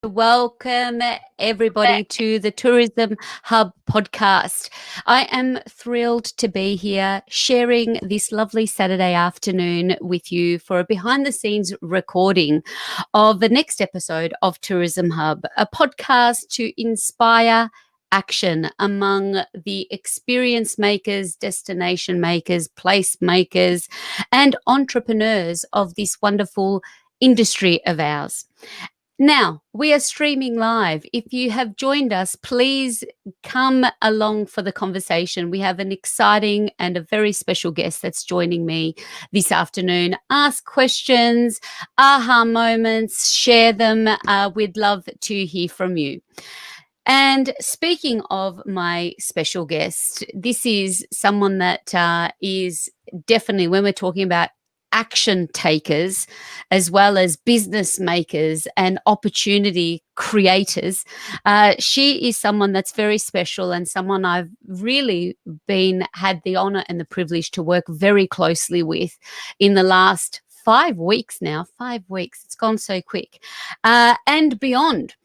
Welcome, everybody, to the Tourism Hub podcast. I am thrilled to be here sharing this lovely Saturday afternoon with you for a behind-the-scenes recording of the next episode of Tourism Hub, a podcast to inspire action among the experience makers, destination makers, place makers, and entrepreneurs of this wonderful industry of ours. Now, we are streaming live. If you have joined us, please come along for the conversation. We have an exciting and a very special guest that's joining me this afternoon. Ask questions, aha moments, share them. We'd love to hear from you. And speaking of my special guest, this is someone that is definitely, when we're talking about action takers as well as business makers and opportunity creators, she is someone that's very special and someone I've really had the honor and the privilege to work very closely with in the last 5 weeks now. 5 weeks, it's gone so quick, and beyond.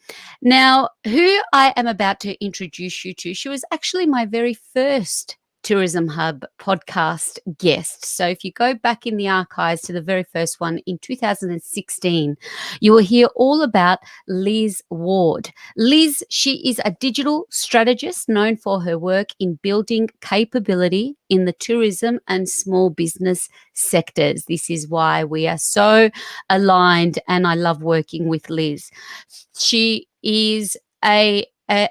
Now, who I am about to introduce you to, she was actually my very first Tourism Hub podcast guest. So if you go back in the archives to the very first one in 2016, you will hear all about Liz Ward. Liz, she is a digital strategist known for her work in building capability in the tourism and small business sectors. This is why we are so aligned, and I love working with Liz. She is an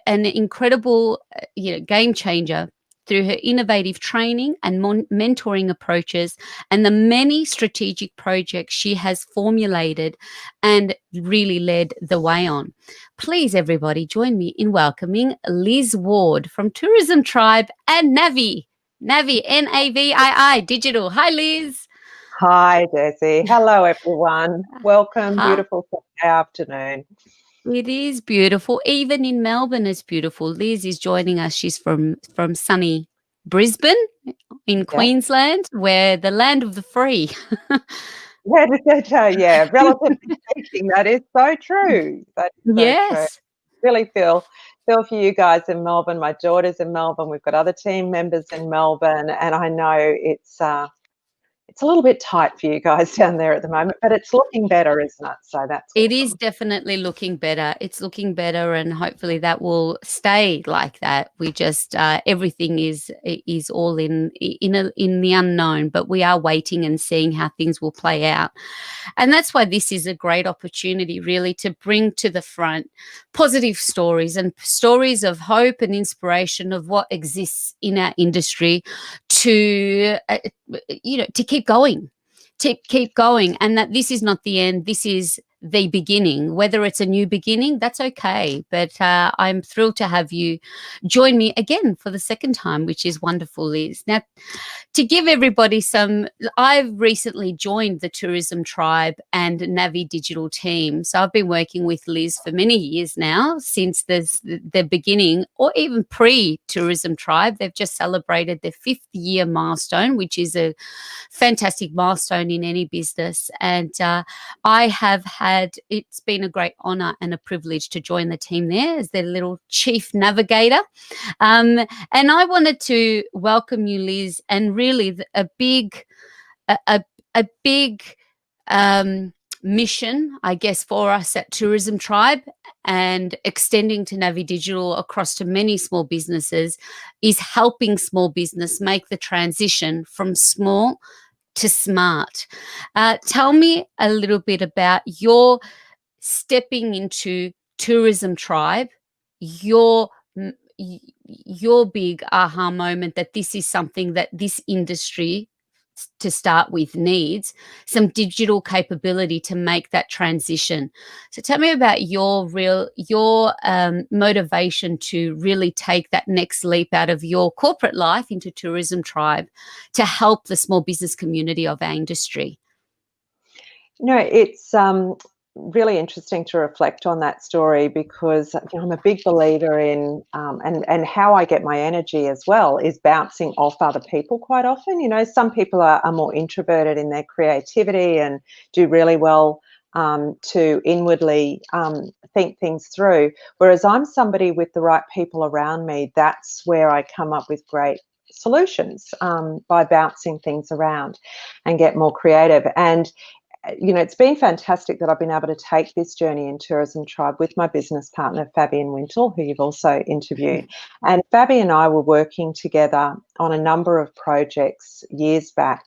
incredible game changer through her innovative training and mentoring approaches and the many strategic projects she has formulated and really led the way on. Please, everybody, join me in welcoming Liz Ward from Tourism Tribe and Navii, Navii Digital. Hi, Liz. Hi, Desi. Hello, everyone. Welcome. Hi. Beautiful Saturday afternoon. It is beautiful. Even in Melbourne, it's beautiful. Liz is joining us. She's from sunny Brisbane in Queensland, where the land of the free. Yeah, relatively speaking, that is so true. That is so true. Really feel for you guys in Melbourne. My daughter's in Melbourne. We've got other team members in Melbourne, and I know it's a little bit tight for you guys down there at the moment, but it's looking better, isn't it? So that's awesome. It is definitely looking better. It's looking better, and hopefully that will stay like that. We just everything is all in the unknown, but we are waiting and seeing how things will play out. And that's why this is a great opportunity, really, to bring to the front positive stories and stories of hope and inspiration of what exists in our industry to keep going, and that this is not the end. This is the beginning. Whether it's a new beginning, that's okay. But I'm thrilled to have you join me again for the second time, which is wonderful, Liz. Now, to give everybody I've recently joined the Tourism Tribe and Navii Digital team. So I've been working with Liz for many years now, since the beginning, or even pre-Tourism Tribe. They've just celebrated their 5th year milestone, which is a fantastic milestone in any business. And it's been a great honor and a privilege to join the team there as their little chief navigator. And I wanted to welcome you, Liz, and really a big mission, I guess, for us at Tourism Tribe and extending to Navii Digital across to many small businesses is helping small business make the transition from small to smart. Tell me a little bit about your stepping into Tourism Tribe, your big aha moment that this is something that this industry to start with needs some digital capability to make that transition. So tell me about your motivation to really take that next leap out of your corporate life into Tourism Tribe to help the small business community of our industry. It's really interesting to reflect on that story because I'm a big believer in, and how I get my energy as well is bouncing off other people quite often. Some people are more introverted in their creativity and do really well to inwardly think things through, whereas I'm somebody with the right people around me. That's where I come up with great solutions, by bouncing things around and get more creative. And it's been fantastic that I've been able to take this journey in Tourism Tribe with my business partner, Fabian Wintle, who you've also interviewed. And Fabi and I were working together on a number of projects years back.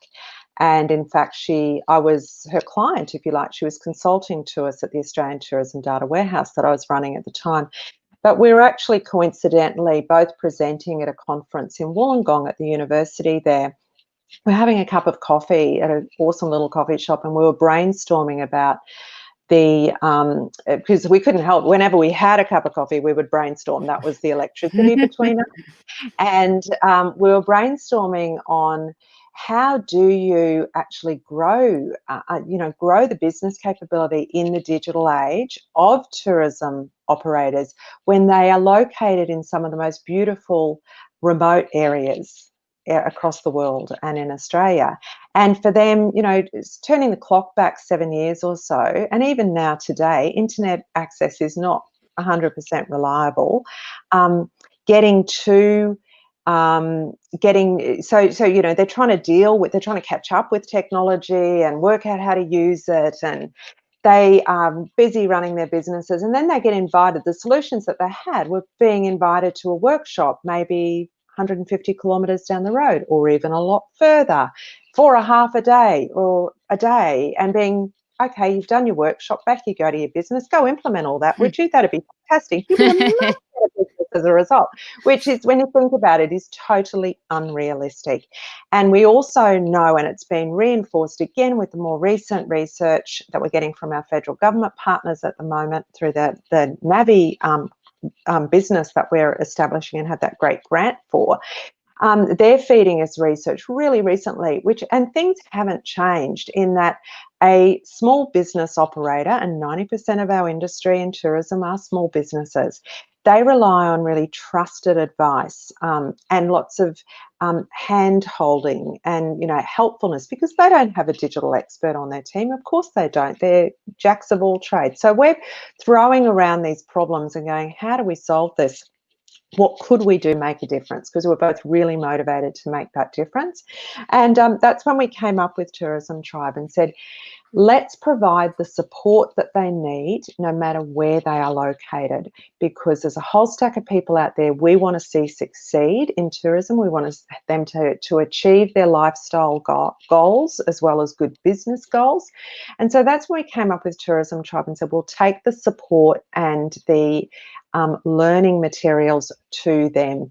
And in fact, I was her client, if you like. She was consulting to us at the Australian Tourism Data Warehouse that I was running at the time. But we were actually coincidentally both presenting at a conference in Wollongong at the university there. We're having a cup of coffee at an awesome little coffee shop, and we were brainstorming about because we couldn't help, whenever we had a cup of coffee, we would brainstorm. That was the electricity between us. And we were brainstorming on how do you actually grow the business capability in the digital age of tourism operators when they are located in some of the most beautiful remote areas across the world and in Australia. And for them, it's turning the clock back 7 years or so, and even now today, internet access is not 100% reliable. Getting to getting so they're trying to catch up with technology and work out how to use it, and they are busy running their businesses, and then they get invited. The solutions that they had were being invited to a workshop maybe 150 kilometres down the road, or even a lot further, for a half a day or a day, and being, okay, you've done your workshop, back you go to your business, go implement all that, would you? That'd be fantastic. You'll be a much better business as a result, which is, when you think about it, is totally unrealistic. And we also know, and it's been reinforced again with the more recent research that we're getting from our federal government partners at the moment through the Navii business that we're establishing and have that great grant for. They're feeding us research really recently, and things haven't changed in that a small business operator, and 90% of our industry in tourism are small businesses, they rely on really trusted advice and lots of hand-holding and helpfulness, because they don't have a digital expert on their team. Of course they don't. They're jacks of all trades. So we're throwing around these problems and going, how do we solve this? What could we do to make a difference? Because we're both really motivated to make that difference. And that's when we came up with Tourism Tribe and said, let's provide the support that they need no matter where they are located, because there's a whole stack of people out there we want to see succeed in tourism. We want them to achieve their lifestyle goals as well as good business goals. And so that's when we came up with Tourism Tribe and said, we'll take the support and the learning materials to them,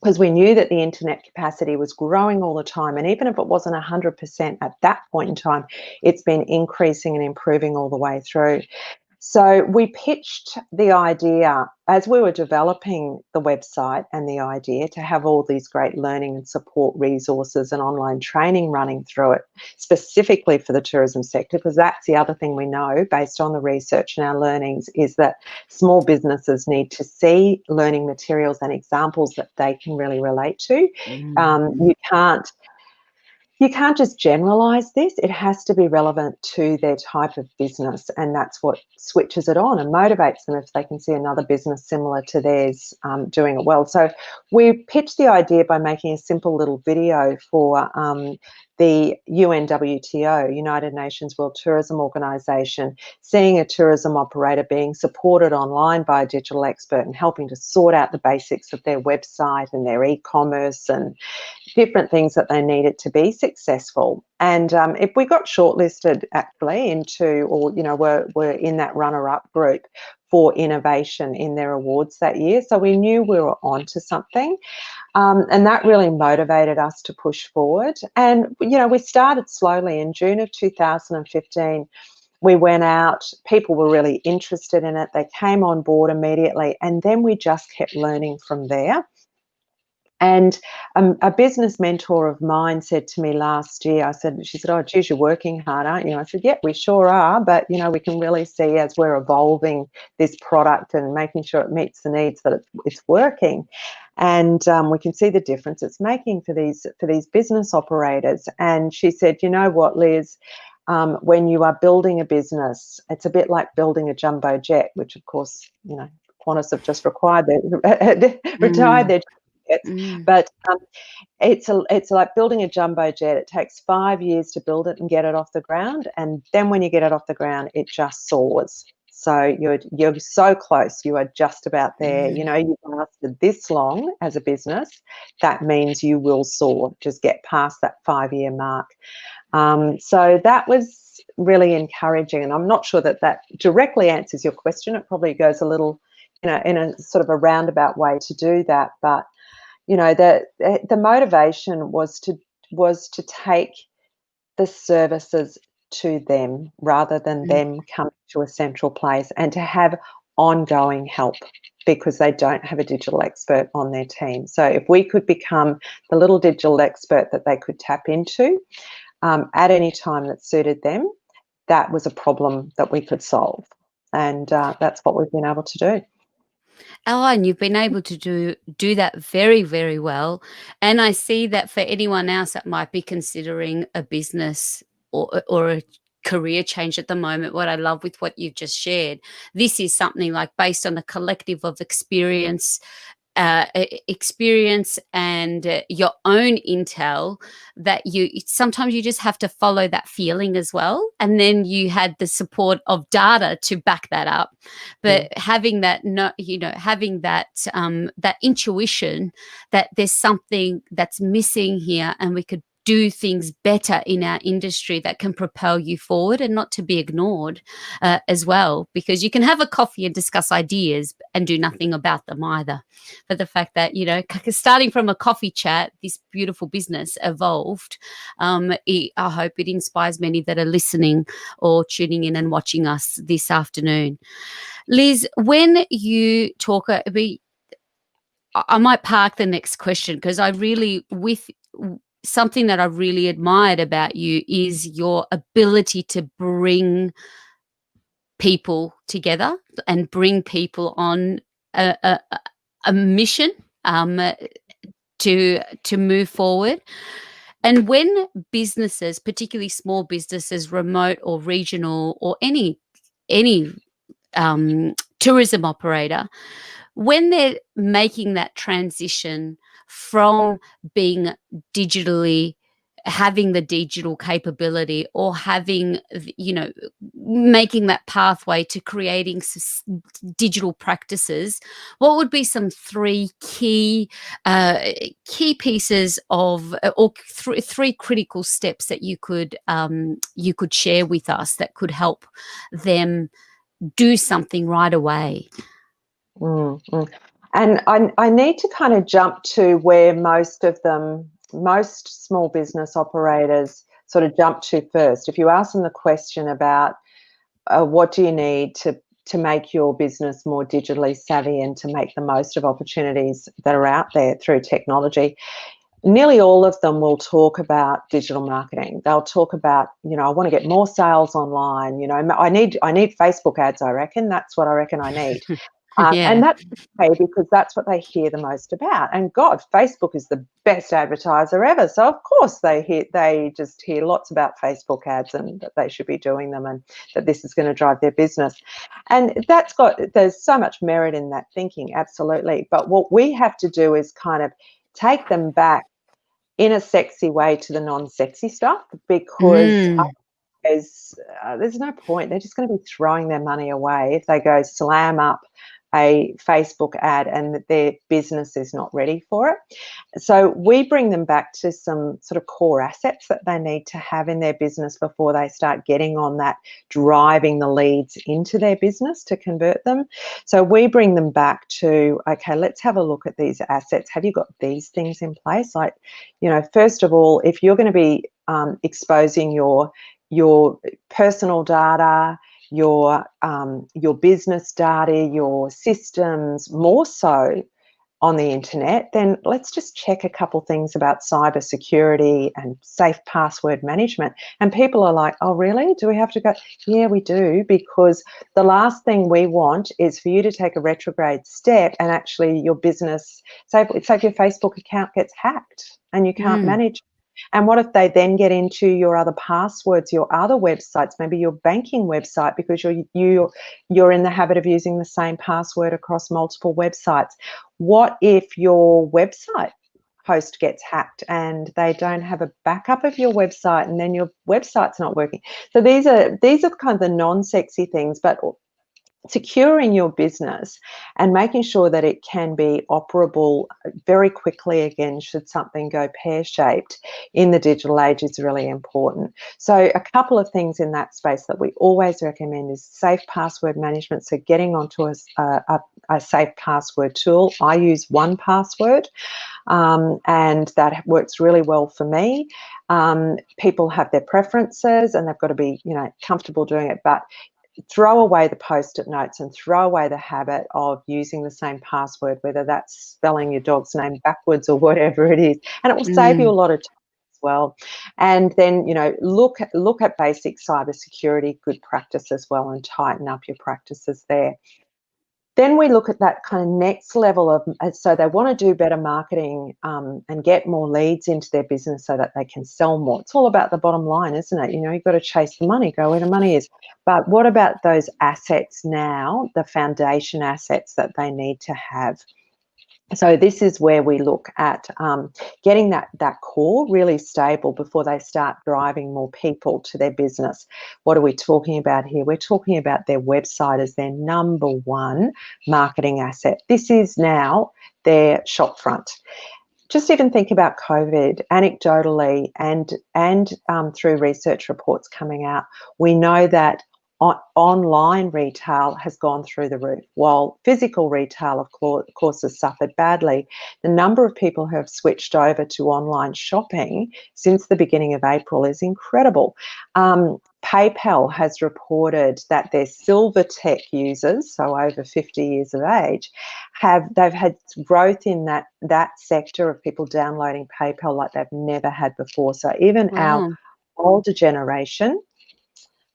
because we knew that the internet capacity was growing all the time. And even if it wasn't 100% at that point in time, it's been increasing and improving all the way through. So we pitched the idea as we were developing the website, and the idea to have all these great learning and support resources and online training running through it, specifically for the tourism sector, because that's the other thing we know based on the research and our learnings, is that small businesses need to see learning materials and examples that they can really relate to. You can't just generalize this. It has to be relevant to their type of business, and that's what switches it on and motivates them if they can see another business similar to theirs doing it well. So we pitched the idea by making a simple little video for the UNWTO, United Nations World Tourism Organization, seeing a tourism operator being supported online by a digital expert and helping to sort out the basics of their website and their e-commerce and different things that they needed to be successful. And if we got shortlisted actually into, or were in that runner-up group for innovation in their awards that year, so we knew we were onto something. And that really motivated us to push forward. And, we started slowly. In June of 2015, we went out, people were really interested in it, they came on board immediately, and then we just kept learning from there. And a business mentor of mine said to me last year, she said, "Oh, geez, you're working hard, aren't you?" I said, "Yeah, we sure are, but, we can really see as we're evolving this product and making sure it meets the needs that it's working. And we can see the difference it's making for these business operators." And she said, "You know what, Liz? When you are building a business, it's a bit like building a jumbo jet," which, of course, Qantas have just retired their jets. Mm. But it's like building a jumbo jet. It takes 5 years to build it and get it off the ground, and then when you get it off the ground, it just soars. So you're so close. You are just about there. You've lasted this long as a business. That means you will soar. Just get past that 5-year mark. So that was really encouraging, and I'm not sure that directly answers your question. It probably goes a little, in a sort of a roundabout way to do that. But the motivation was to take the services to them rather than them coming to a central place, and to have ongoing help because they don't have a digital expert on their team. So if we could become the little digital expert that they could tap into at any time that suited them, that was a problem that we could solve. And that's what we've been able to do. Oh, and you've been able to do that very, very well. And I see that for anyone else that might be considering a business or a career change at the moment, what I love with what you've just shared, this is something like based on a collective of experience and your own intel, that sometimes you just have to follow that feeling as well, and then you had the support of data to back that up. But having that having that that intuition that there's something that's missing here, and we could do things better in our industry that can propel you forward and not to be ignored as well, because you can have a coffee and discuss ideas and do nothing about them either. But the fact that, starting from a coffee chat, this beautiful business evolved. I hope it inspires many that are listening or tuning in and watching us this afternoon. Liz, when you talk, I might park the next question because something that I really admired about you is your ability to bring people together and bring people on a mission to move forward. And when businesses, particularly small businesses, remote or regional, or any tourism operator, when they're making that transition from being digitally, having the digital capability, or having, making that pathway to creating digital practices, what would be some three key pieces of, or three critical steps that you could share with us that could help them do something right away? And I need to kind of jump to where most small business operators sort of jump to first. If you ask them the question about what do you need to make your business more digitally savvy and to make the most of opportunities that are out there through technology, nearly all of them will talk about digital marketing. They'll talk about, I want to get more sales online. I need Facebook ads. I reckon that's what I reckon I need. Yeah. And that's okay because that's what they hear the most about. And God, Facebook is the best advertiser ever. So of course they just hear lots about Facebook ads and that they should be doing them and that this is going to drive their business. And there's so much merit in that thinking, absolutely. But what we have to do is kind of take them back in a sexy way to the non-sexy stuff, because there's no point. They're just going to be throwing their money away if they go slam up a Facebook ad and that their business is not ready for it. So we bring them back to some sort of core assets that they need to have in their business before they start getting on that, driving the leads into their business to convert them. So we bring them back to, okay, let's have a look at these assets. Have you got these things in place? Like, you know, first of all, if you're going to be exposing your personal data, your business data, your systems, more so on the internet, then let's just check a couple things about cybersecurity and safe password management. And people are like, oh, really? Do we have to go? Yeah, we do, because the last thing we want is for you to take a retrograde step and actually your business, say if your Facebook account gets hacked and you can't manage. And what if they then get into your other passwords, your other websites, maybe your banking website, because you're in the habit of using the same password across multiple websites? What if your website host gets hacked and they don't have a backup of your website and then your website's not working? So these are kind of the non-sexy things, but securing your business and making sure that it can be operable very quickly again should something go pear-shaped in the digital age is really important. So a couple of things in that space that we always recommend is safe password management, so getting onto a safe password tool. I use 1Password, and that works really well for me. People have their preferences and they've got to be, you know, comfortable doing it, but throw away the post-it notes and throw away the habit of using the same password, whether that's spelling your dog's name backwards or whatever it is, and it will save you a lot of time as well. And then, you know, look at basic cybersecurity good practice as well and tighten up your practices there. Then we look at that kind of next level of, so they want to do better marketing and get more leads into their business so that they can sell more. It's all about the bottom line, isn't it? You know, you've got to chase the money, go where the money is. But what about those assets now, the foundation assets that they need to have? So this is where we look at getting that core really stable before they start driving more people to their business. What are we talking about here? We're talking about their website as their number one marketing asset. This is now their shop front. Just even think about COVID anecdotally and through research reports coming out, we know that online retail has gone through the roof. While physical retail, of course, has suffered badly, the number of people who have switched over to online shopping since the beginning of April is incredible. PayPal has reported that their silver tech users, so over 50 years of age, they've had growth in that sector of people downloading PayPal like they've never had before. So even our older generation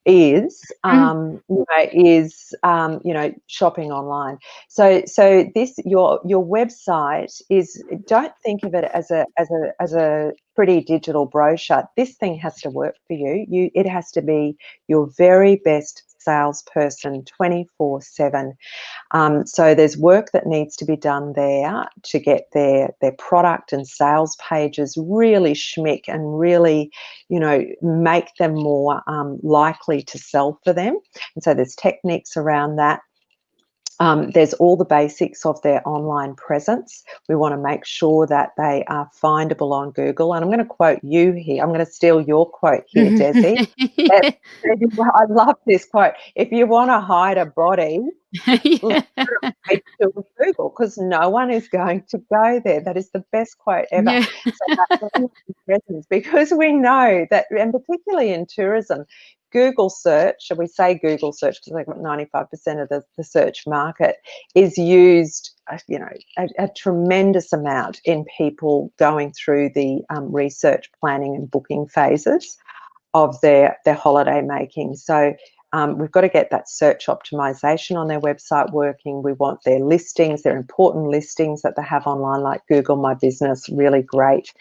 is shopping online. So this your website is, don't think of it as a pretty digital brochure. This thing has to work for you. It has to be your very best salesperson 24/7. So there's work that needs to be done there to get their product and sales pages really schmick and really, you know, make them more likely to sell for them. And so there's techniques around that. There's all the basics of their online presence. We want to make sure that they are findable on Google. And I'm going to quote you here. I'm going to steal your quote here, Desi. I love this quote. If you want to hide a body, look at Google, because no one is going to go there. That is the best quote ever. Yeah. So that's because we know that, and particularly in tourism, Google search, we say Google search because like 95% of the search market is used, a tremendous amount in people going through the research, planning and booking phases of their holiday making. So we've got to get that search optimization on their website working. We want their listings, their important listings that they have online, like Google My Business, really great.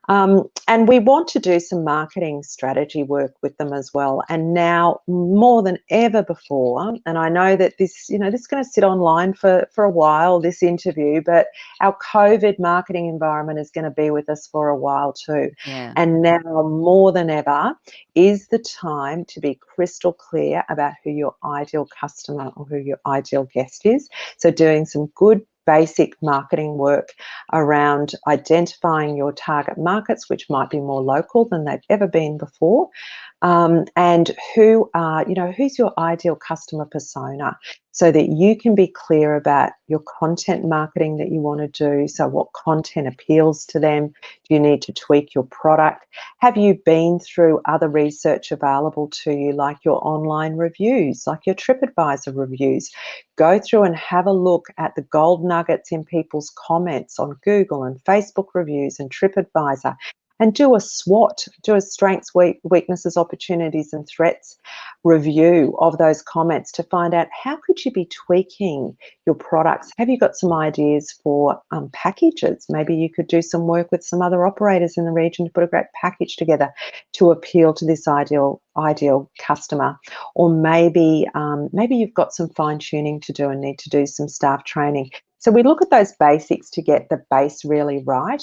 And we want to do some marketing strategy work with them as well. And now more than ever before, and I know that this is going to sit online for a while, this interview, but our COVID marketing environment is going to be with us for a while too. Yeah. And now more than ever is the time to be crystal clear about who your ideal customer or who your ideal guest is. So doing some good basic marketing work around identifying your target markets, which might be more local than they've ever been before, and who's your ideal customer persona, so that you can be clear about your content marketing that you want to do. So what content appeals to them? Do you need to tweak your product? Have you been through other research available to you, like your online reviews, like your TripAdvisor reviews? Go through and have a look at the gold nuggets in people's comments on Google and Facebook reviews and TripAdvisor, and do a SWOT, do a strengths, weaknesses, opportunities and threats review of those comments to find out how could you be tweaking your products. Have you got some ideas for packages? Maybe you could do some work with some other operators in the region to put a great package together to appeal to this ideal customer. Or maybe you've got some fine tuning to do and need to do some staff training. So we look at those basics to get the base really right.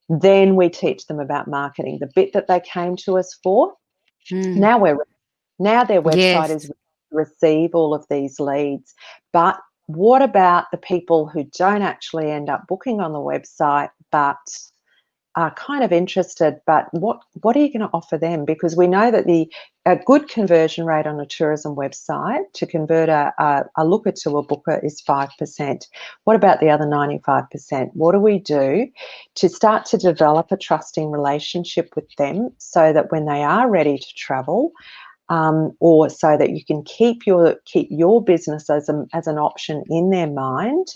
Then we teach them about marketing, the bit that they came to us for. Now their website Yes. is to receive all of these leads. But what about the people who don't actually end up booking on the website but are kind of interested, but what are you going to offer them? Because we know that a good conversion rate on a tourism website to convert a looker to a booker is 5%. What about the other 95%? What do we do to start to develop a trusting relationship with them so that when they are ready to travel, or so that you can keep your business as an option in their mind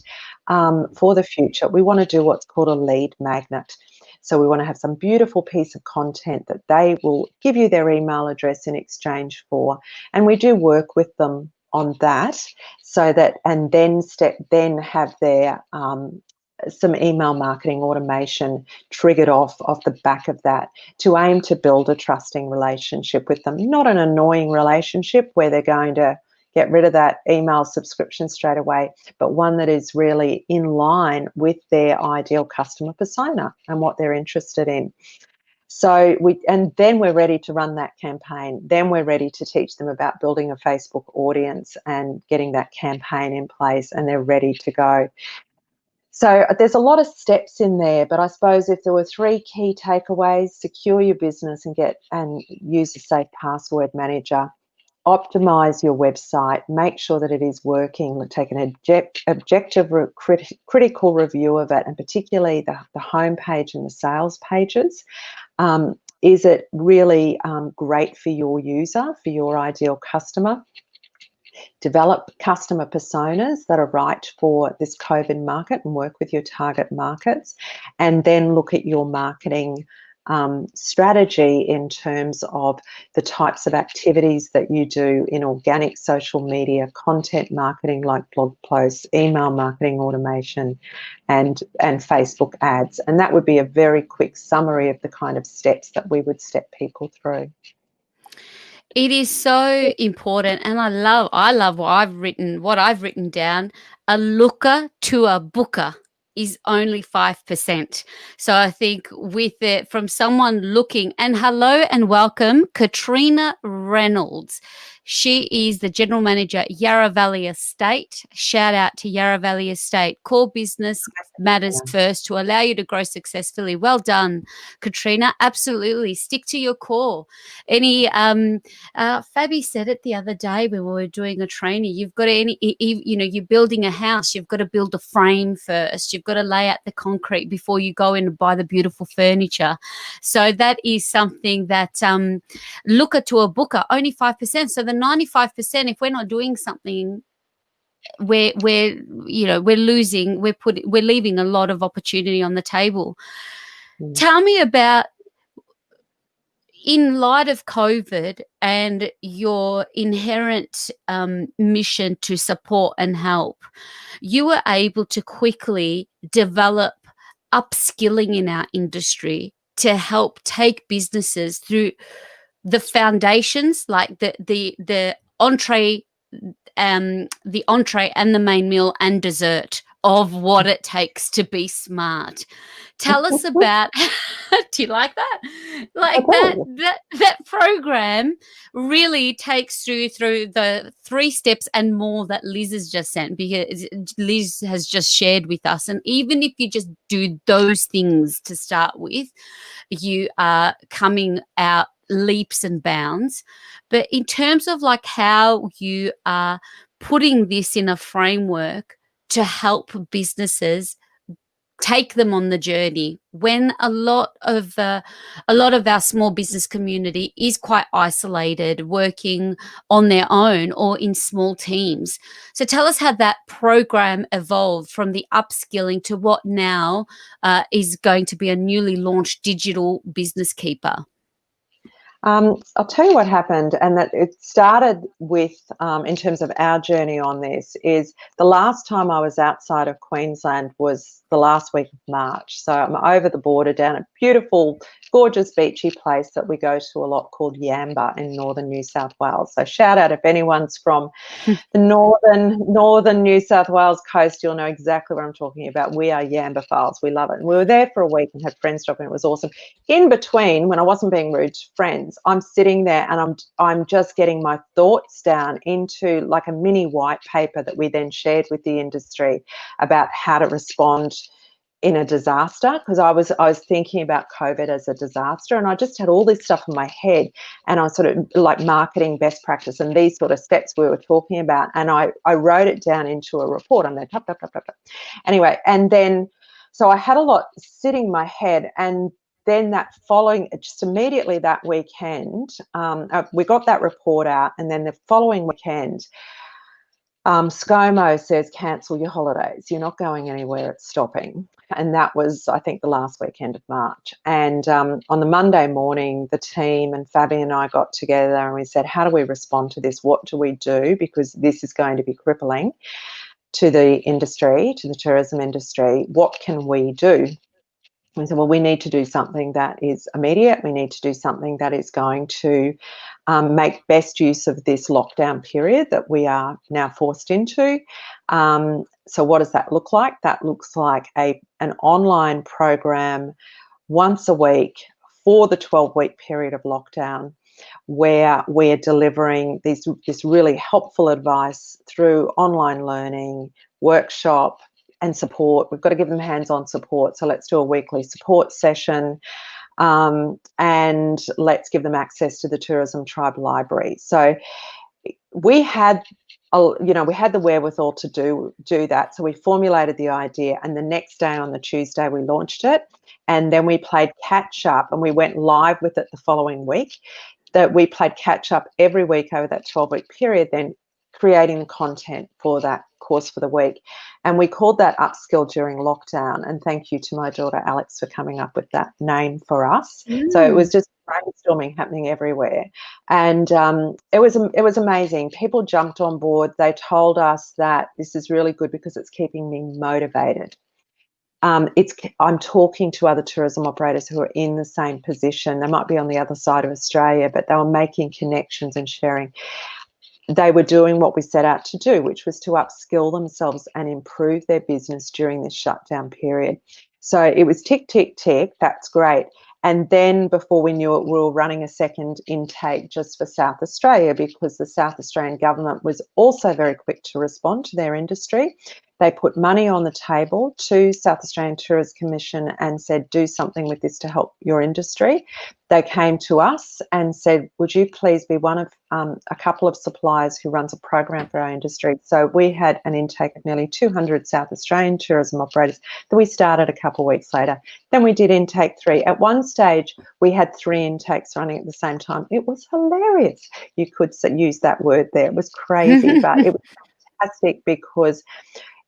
for the future, we want to do what's called a lead magnet. So we want to have some beautiful piece of content that they will give you their email address in exchange for, and we do work with them on that, so that, and then have their some email marketing automation triggered off the back of that, to aim to build a trusting relationship with them. Not an annoying relationship where they're going to get rid of that email subscription straight away, but one that is really in line with their ideal customer persona and what they're interested in. So then we're ready to run that campaign. Then we're ready to teach them about building a Facebook audience and getting that campaign in place, and they're ready to go. So there's a lot of steps in there, but I suppose if there were 3 key takeaways: secure your business and use a safe password manager, optimize your website, make sure that it is working, take an objective critical review of it, and particularly the homepage and the sales pages. Is it really great for your user, for your ideal customer? Develop customer personas that are right for this COVID market and work with your target markets, and then look at your marketing strategy in terms of the types of activities that you do in organic social media, content marketing like blog posts, email marketing automation, and Facebook ads. And that would be a very quick summary of the kind of steps that we would step people through. It is so important, and I love what I've written down. A looker to a booker is only 5%. So I think with it, from someone looking, and hello and welcome, Katrina Reynolds. She is the general manager at Yarra Valley Estate. Shout out to Yarra Valley Estate. Core business matters first to allow you to grow successfully. Well done, Katrina. Absolutely. Stick to your core. Fabi said it the other day when we were doing a training. You've got to, you're building a house. You've got to build the frame first. You've got to lay out the concrete before you go in and buy the beautiful furniture. So that is something that looker to a booker, only 5%. So the 95%, if we're not doing something, we're losing. We're leaving a lot of opportunity on the table. Tell me about, in light of COVID and your inherent mission to support and help, you were able to quickly develop upskilling in our industry to help take businesses through the foundations, like the entree, the entree and the main meal and dessert of what it takes to be smart. Tell us about do you like that? Like that program really takes you through the 3 steps and more that Liz has just sent, because Liz has just shared with us. And even if you just do those things to start with, you are coming out leaps and bounds. But in terms of like how you are putting this in a framework to help businesses take them on the journey, when a lot of our small business community is quite isolated, working on their own or in small teams. So tell us how that program evolved from the upskilling to what now is going to be a newly launched digital business keeper. I'll tell you what happened, and that it started with, in terms of our journey on this, is the last time I was outside of Queensland was the last week of March. So I'm over the border down at beautiful, gorgeous, beachy place that we go to a lot called Yamba in northern New South Wales. So shout out if anyone's from the northern New South Wales coast, you'll know exactly what I'm talking about. We are Yamba files. We love it. And we were there for a week and had friends stop, and it was awesome. In between, when I wasn't being rude to friends, I'm sitting there and I'm just getting my thoughts down into like a mini white paper that we then shared with the industry about how to respond in a disaster, because I was thinking about COVID as a disaster, and I just had all this stuff in my head, and I was sort of like marketing best practice and these sort of steps we were talking about, and I wrote it down into a report. I'm there, tap, tap, tap, tap, tap. Anyway, and then so I had a lot sitting in my head, and then that following, just immediately that weekend, we got that report out, and then the following weekend, ScoMo says, cancel your holidays. You're not going anywhere, it's stopping. And that was, I think, the last weekend of March. And on the Monday morning, the team and Fabi and I got together and we said, how do we respond to this? What do we do? Because this is going to be crippling to the industry, to the tourism industry. What can we do? We said, well, we need to do something that is immediate. We need to do something that is going to make best use of this lockdown period that we are now forced into. So what does that look like? That looks like an online program once a week for the 12-week period of lockdown, where we're delivering this really helpful advice through online learning, workshop, and support. We've got to give them hands-on support. So let's do a weekly support session, and let's give them access to the Tourism Tribe Library. So we had, we had the wherewithal to do that. So we formulated the idea, and the next day on the Tuesday we launched it, and then we played catch up, and we went live with it the following week. That we played catch up every week over that 12-week period, then creating the content for that course for the week. And we called that Upskill During Lockdown. And thank you to my daughter Alex for coming up with that name for us. So it was just brainstorming happening everywhere. And it was amazing. People jumped on board. They told us that this is really good because it's keeping me motivated. I'm talking to other tourism operators who are in the same position. They might be on the other side of Australia, but they were making connections and sharing. They were doing what we set out to do, which was to upskill themselves and improve their business during this shutdown period. So it was tick, tick, tick. That's great. And then before we knew it, we were running a second intake just for South Australia, because the South Australian government was also very quick to respond to their industry. They put money on the table to South Australian Tourism Commission and said, do something with this to help your industry. They came to us and said, would you please be one of a couple of suppliers who runs a program for our industry? So we had an intake of nearly 200 South Australian tourism operators that we started a couple of weeks later. Then we did intake 3. At one stage, we had 3 intakes running at the same time. It was hilarious. You could use that word there. It was crazy, but it was fantastic, because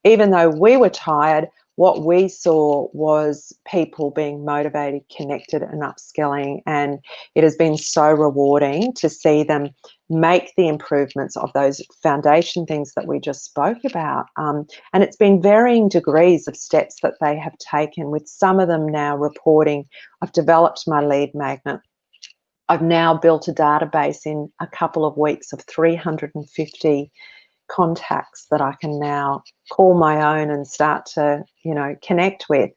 even though we were tired, what we saw was people being motivated, connected, and upskilling. And it has been so rewarding to see them make the improvements of those foundation things that we just spoke about. And it's been varying degrees of steps that they have taken, with some of them now reporting, I've developed my lead magnet. I've now built a database in a couple of weeks of 350 contacts that I can now call my own and start to, connect with.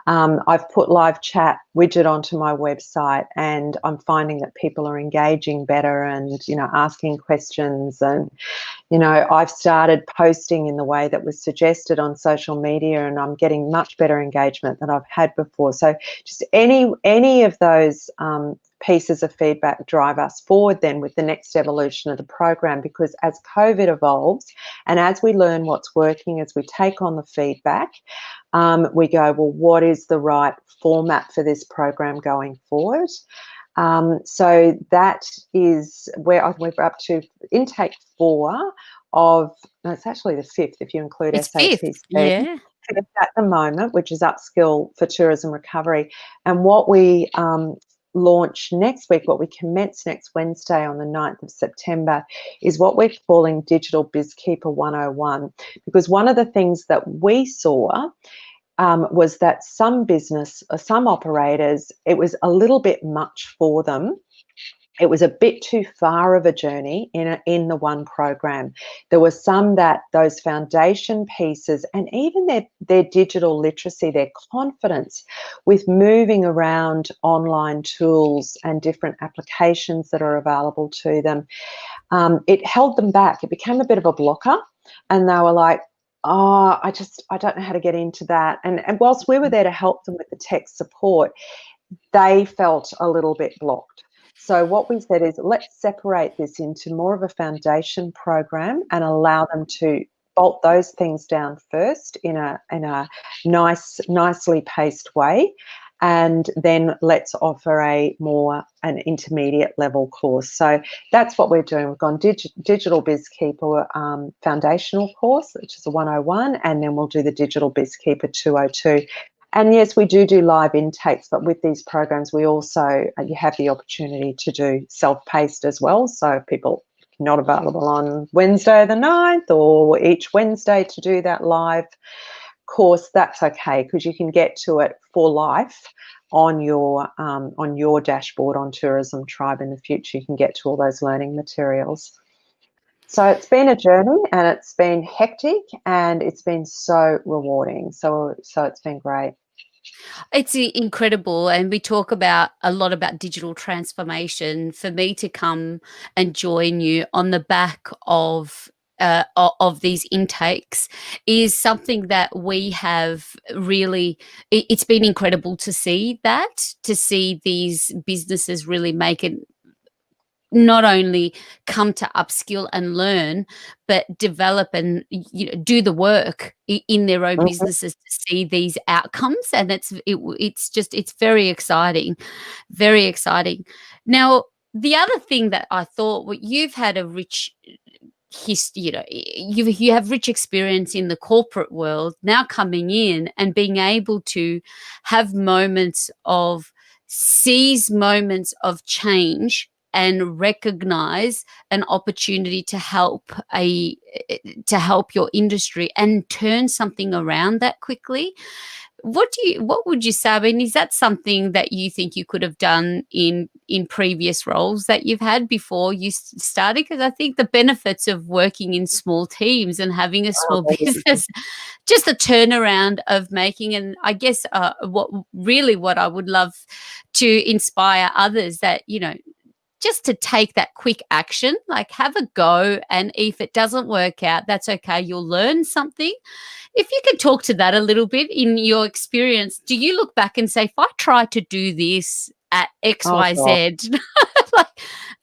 I've put live chat widget onto my website, and I'm finding that people are engaging better and, asking questions. And, I've started posting in the way that was suggested on social media, and I'm getting much better engagement than I've had before. So just any of those pieces of feedback drive us forward then with the next evolution of the program, because as COVID evolves and as we learn what's working, as we take on the feedback, we go, well, what is the right format for this program going forward? So that is where we're up to intake 4 of, no, it's actually the 5th if you include It's SATC. 5th. Yeah. At the moment, which is upskill for tourism recovery. And what we launch next week, what we commence next Wednesday on the 9th of September, is what we're calling Digital BizKeeper 101. Because one of the things that we saw was that some operators, it was a little bit much for them. It was a bit too far of a journey in the one program. There were some that those foundation pieces, and even their digital literacy, their confidence with moving around online tools and different applications that are available to them, it held them back. It became a bit of a blocker, and they were like, oh, I don't know how to get into that. And whilst we were there to help them with the tech support, they felt a little bit blocked. So what we said is, let's separate this into more of a foundation program and allow them to bolt those things down first in a nicely paced way, and then let's offer an intermediate level course. So that's what we're doing. We've gone Digital BizKeeper foundational course, which is a 101, and then we'll do the Digital BizKeeper 202. And yes, we do live intakes, but with these programs, we also, you have the opportunity to do self-paced as well. So if people are not available on Wednesday the 9th or each Wednesday to do that live course, that's okay, because you can get to it for life on your dashboard on Tourism Tribe in the future. You can get to all those learning materials. So it's been a journey, and it's been hectic, and it's been so rewarding. So it's been great. It's incredible, and we talk a lot about digital transformation. For me to come and join you on the back of these intakes is something that we have really, it's been incredible to see these businesses really make it, not only come to upskill and learn, but develop and do the work in their own businesses to see these outcomes. And it's very exciting, very exciting. Now, the other thing that I thought, you've had a rich history, you have rich experience in the corporate world. Now coming in and being able to have seize moments of change and recognize an opportunity to help your industry and turn something around that quickly. What would you say? I mean, is that something that you think you could have done in previous roles that you've had before you started? Because I think the benefits of working in small teams and having a small business, just the turnaround of making, and I guess what I would love to inspire others, that just to take that quick action, like have a go, and if it doesn't work out, that's okay. You'll learn something. If you could talk to that a little bit in your experience, do you look back and say, if I try to do this at XYZ, like,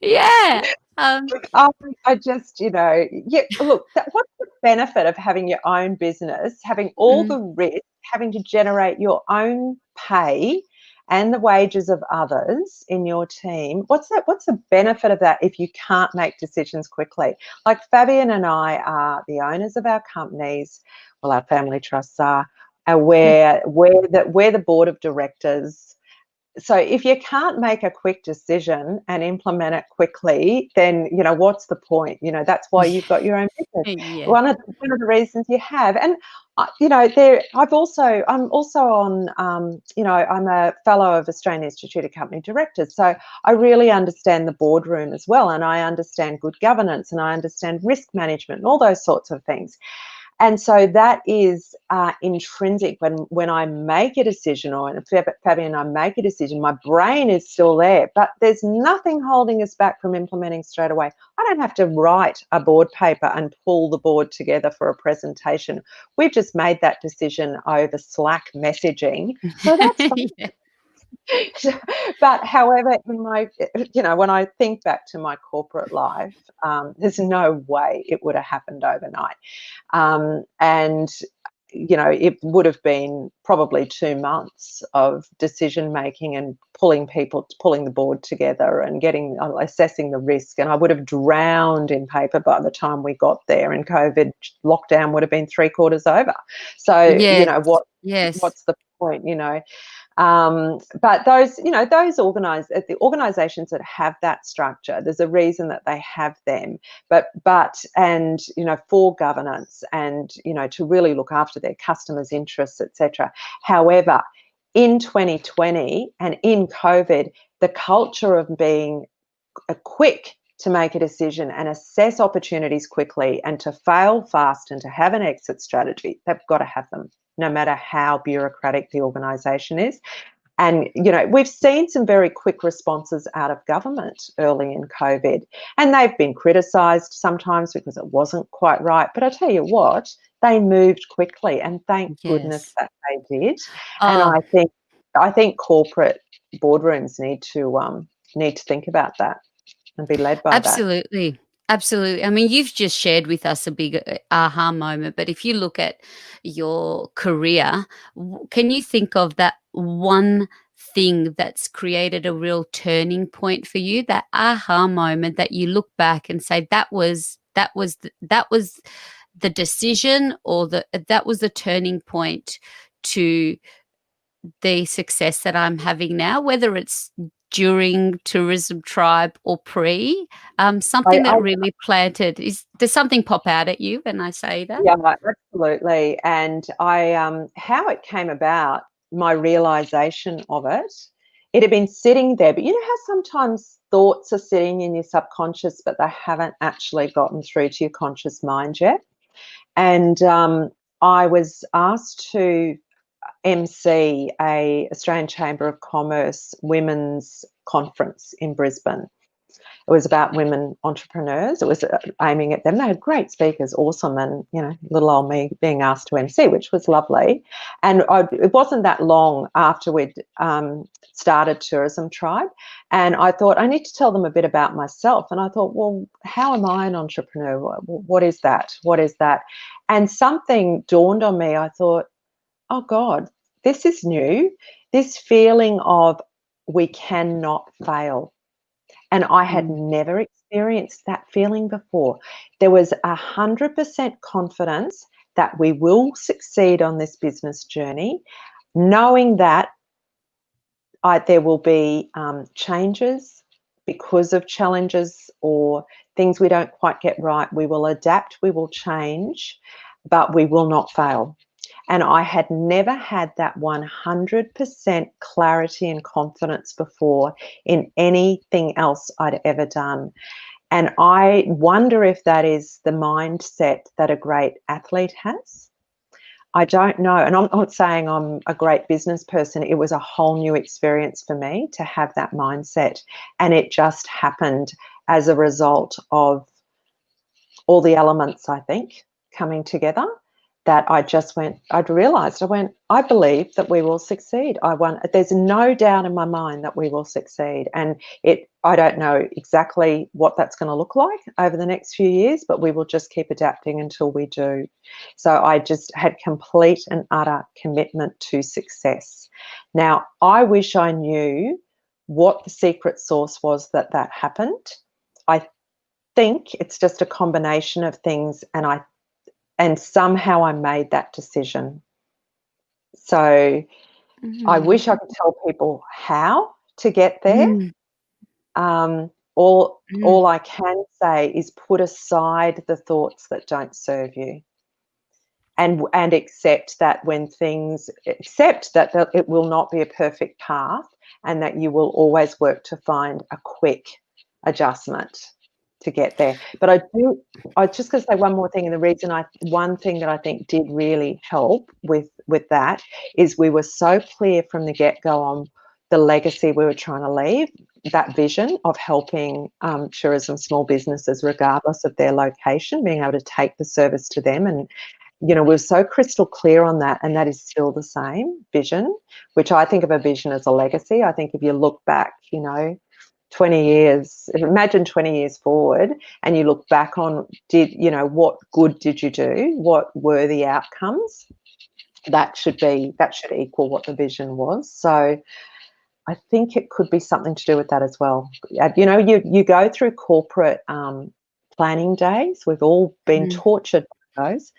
yeah. I just, yeah, look, what's the benefit of having your own business, having all the risk, having to generate your own pay and the wages of others in your team? What's the benefit of that if you can't make decisions quickly? Like Fabian and I are the owners of our companies, well, our family trusts are, where the board of directors. So if you can't make a quick decision and implement it quickly, then, what's the point? That's why you've got your own business. Yeah. One of the reasons you have. And, I'm also on, I'm a fellow of Australian Institute of Company Directors. So I really understand the boardroom as well. And I understand good governance, and I understand risk management and all those sorts of things. And so that is intrinsic. When I make a decision, or Fabi and I make a decision, my brain is still there, but there's nothing holding us back from implementing straight away. I don't have to write a board paper and pull the board together for a presentation. We've just made that decision over Slack messaging. So that's fine. Yeah. But however, when I think back to my corporate life, there's no way it would have happened overnight. And it would have been probably 2 months of decision making and pulling the board together and assessing the risk. And I would have drowned in paper by the time we got there, and COVID lockdown would have been 3/4 over. So, Yes. Yes. what's the point, but those organizations that have that structure, there's a reason that they have them, and for governance, and to really look after their customers' interests, etc. However, in 2020 and in COVID, the culture of being quick to make a decision and assess opportunities quickly, and to fail fast, and to have an exit strategy, they've got to have them, no matter how bureaucratic the organisation is. And, we've seen some very quick responses out of government early in COVID, and they've been criticised sometimes because it wasn't quite right. But I tell you what, they moved quickly, and thank goodness that they did. And I think corporate boardrooms need to think about that and be led by that. Absolutely. Absolutely. I mean, you've just shared with us a big aha moment, but if you look at your career, can you think of that one thing that's created a real turning point for you, that aha moment that you look back and say that was the decision, or that was the turning point to the success that I'm having now, whether it's during Tourism Tribe or pre, something that really planted. Does something pop out at you when I say that? Yeah, absolutely. And how it came about, my realization of it had been sitting there. But you know how sometimes thoughts are sitting in your subconscious, but they haven't actually gotten through to your conscious mind yet. And I was asked to MC a Australian Chamber of Commerce women's conference in Brisbane. It was about women entrepreneurs. It was aiming at them. They had great speakers, awesome, and little old me being asked to MC, which was lovely. And it wasn't that long after we'd started Tourism Tribe, and I thought I need to tell them a bit about myself. And I thought, well, how am I an entrepreneur? What is that? What is that? And something dawned on me. I thought, oh God, this is new. This feeling of we cannot fail. And I had never experienced that feeling before. There was 100% confidence that we will succeed on this business journey, knowing that there will be changes because of challenges or things we don't quite get right. We will adapt, we will change, but we will not fail. And I had never had that 100% clarity and confidence before in anything else I'd ever done. And I wonder if that is the mindset that a great athlete has. I don't know. And I'm not saying I'm a great business person. It was a whole new experience for me to have that mindset. And it just happened as a result of all the elements, I think, coming together. That I believe that we will succeed. There's no doubt in my mind that we will succeed. And I don't know exactly what that's going to look like over the next few years, but we will just keep adapting until we do. So I just had complete and utter commitment to success. Now, I wish I knew what the secret sauce was that happened. I think it's just a combination of things, and somehow I made that decision. So I wish I could tell people how to get there. All I can say is put aside the thoughts that don't serve you, and accept that it will not be a perfect path, and that you will always work to find a quick adjustment to get there. But I was just going to say one more thing, and one thing that I think did really help with that is we were so clear from the get-go on the legacy we were trying to leave, that vision of helping tourism small businesses, regardless of their location, being able to take the service to them. And we're so crystal clear on that, and that is still the same vision, which I think of a vision as a legacy. I think if you look back, 20 years, imagine 20 years forward, and you look back on, what good did you do? What were the outcomes? That should equal what the vision was. So I think it could be something to do with that as well. You go through corporate planning days. We've all been tortured by those.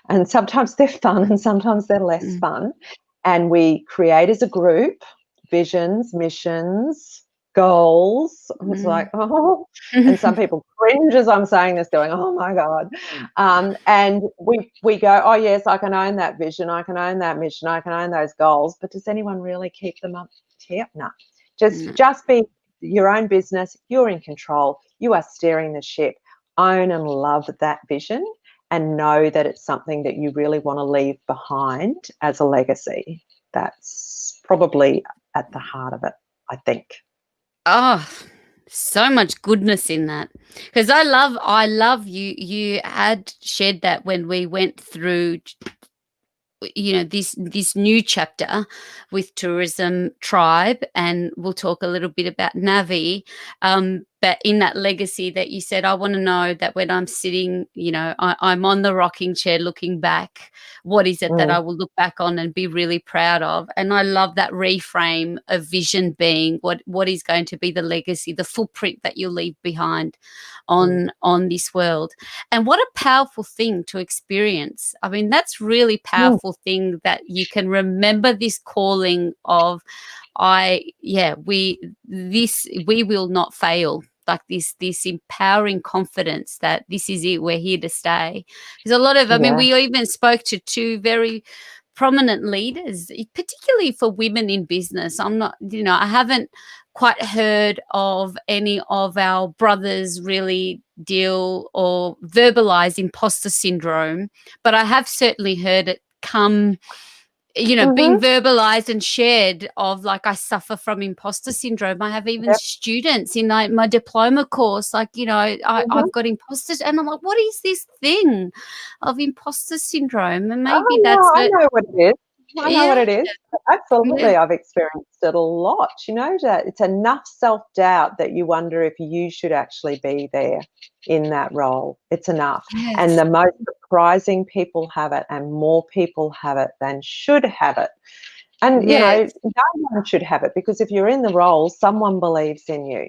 And sometimes they're fun and sometimes they're less fun. And we create as a group visions, missions, goals. It's like, oh, and some people cringe as I'm saying this, going, oh my God. And we go, oh yes, I can own that vision, I can own that mission, I can own those goals. But does anyone really keep them up? Yeah, no. Just be your own business. You're in control. You are steering the ship. Own and love that vision, and know that it's something that you really want to leave behind as a legacy. That's probably at the heart of it, I think. Oh, so much goodness in that. Because I love you had shared that when we went through this new chapter with Tourism Tribe, and we'll talk a little bit about Navii, but in that legacy that you said, I want to know that when I'm sitting, I'm on the rocking chair looking back, what is it that I will look back on and be really proud of? And I love that reframe of vision being what is going to be the legacy, the footprint that you'll leave behind on this world. And what a powerful thing to experience. I mean, that's really powerful thing that you can remember this calling of we will not fail, like this empowering confidence that this is it, we're here to stay. There's a lot of, I mean, we even spoke to two very prominent leaders, particularly for women in business. I haven't quite heard of any of our brothers really deal or verbalize imposter syndrome, but I have certainly heard it come, being verbalized and shared of, like, I suffer from imposter syndrome. I have even students in my diploma course, like, I've got imposter, and I'm like, what is this thing of imposter syndrome? And maybe I know what it is. I know what it is. Absolutely. Yeah. I've experienced it a lot. That it's enough self-doubt that you wonder if you should actually be there in that role. It's enough. Yes. And the most surprising people have it, and more people have it than should have it. And, no one should have it, because if you're in the role, someone believes in you.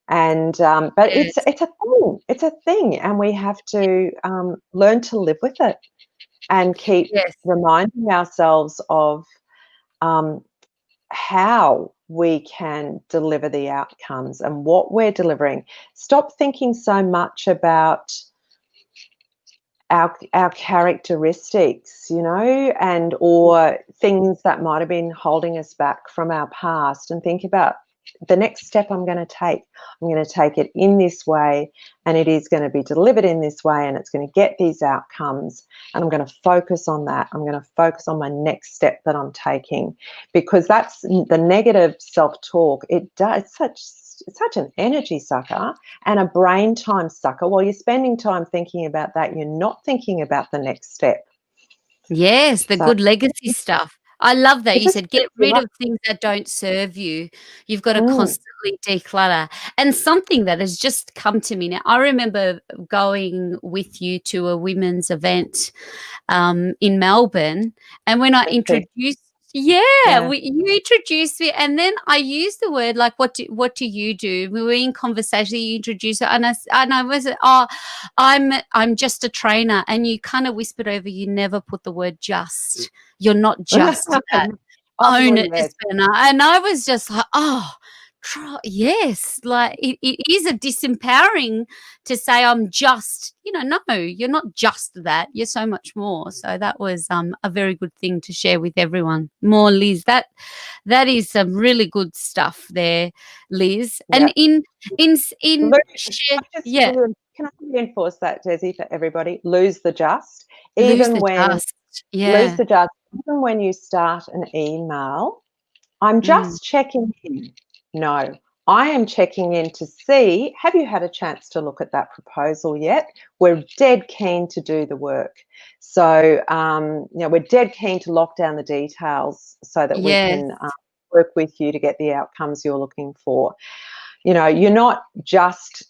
And but it's a thing. It's a thing, and we have to learn to live with it, and keep reminding ourselves of how we can deliver the outcomes and what we're delivering. Stop thinking so much about our characteristics, and or things that might have been holding us back from our past, and think about the next step I'm going to take. I'm going to take it in this way, and it is going to be delivered in this way, and it's going to get these outcomes, and I'm going to focus on that. I'm going to focus on my next step that I'm taking, because that's the negative self-talk. It's such an energy sucker and a brain time sucker. While you're spending time thinking about that, you're not thinking about the next step. Yes, the good legacy stuff. I love that. You said get rid of things that don't serve you. You've got to constantly declutter. And something that has just come to me now, I remember going with you to a women's event in Melbourne, and when I introduced Yeah, Yeah. you introduced me, and then I used the word like, "What do you do?" We were in conversation. You introduced it, and I was, "Oh, I'm just a trainer," and you kind of whispered over. You never put the word "just." You're not just that. Oh, Own it, yes. Despina. And I was just like, "Oh, yes." Like it is a disempowering to say I'm just, no, you're not just that. You're so much more. So that was a very good thing to share with everyone. More, Liz. That is some really good stuff there, Liz. Yeah. And in Lose, yeah, can I reinforce that, Desi, for everybody? Lose the just. lose Even the when dust. lose Yeah. the just, even when you start an email, I'm Mm, just checking in. No, I am checking in to see, have you had a chance to look at that proposal yet? We're dead keen to do the work. So, we're dead keen to lock down the details so that we yes. can work with you to get the outcomes you're looking for. You're not just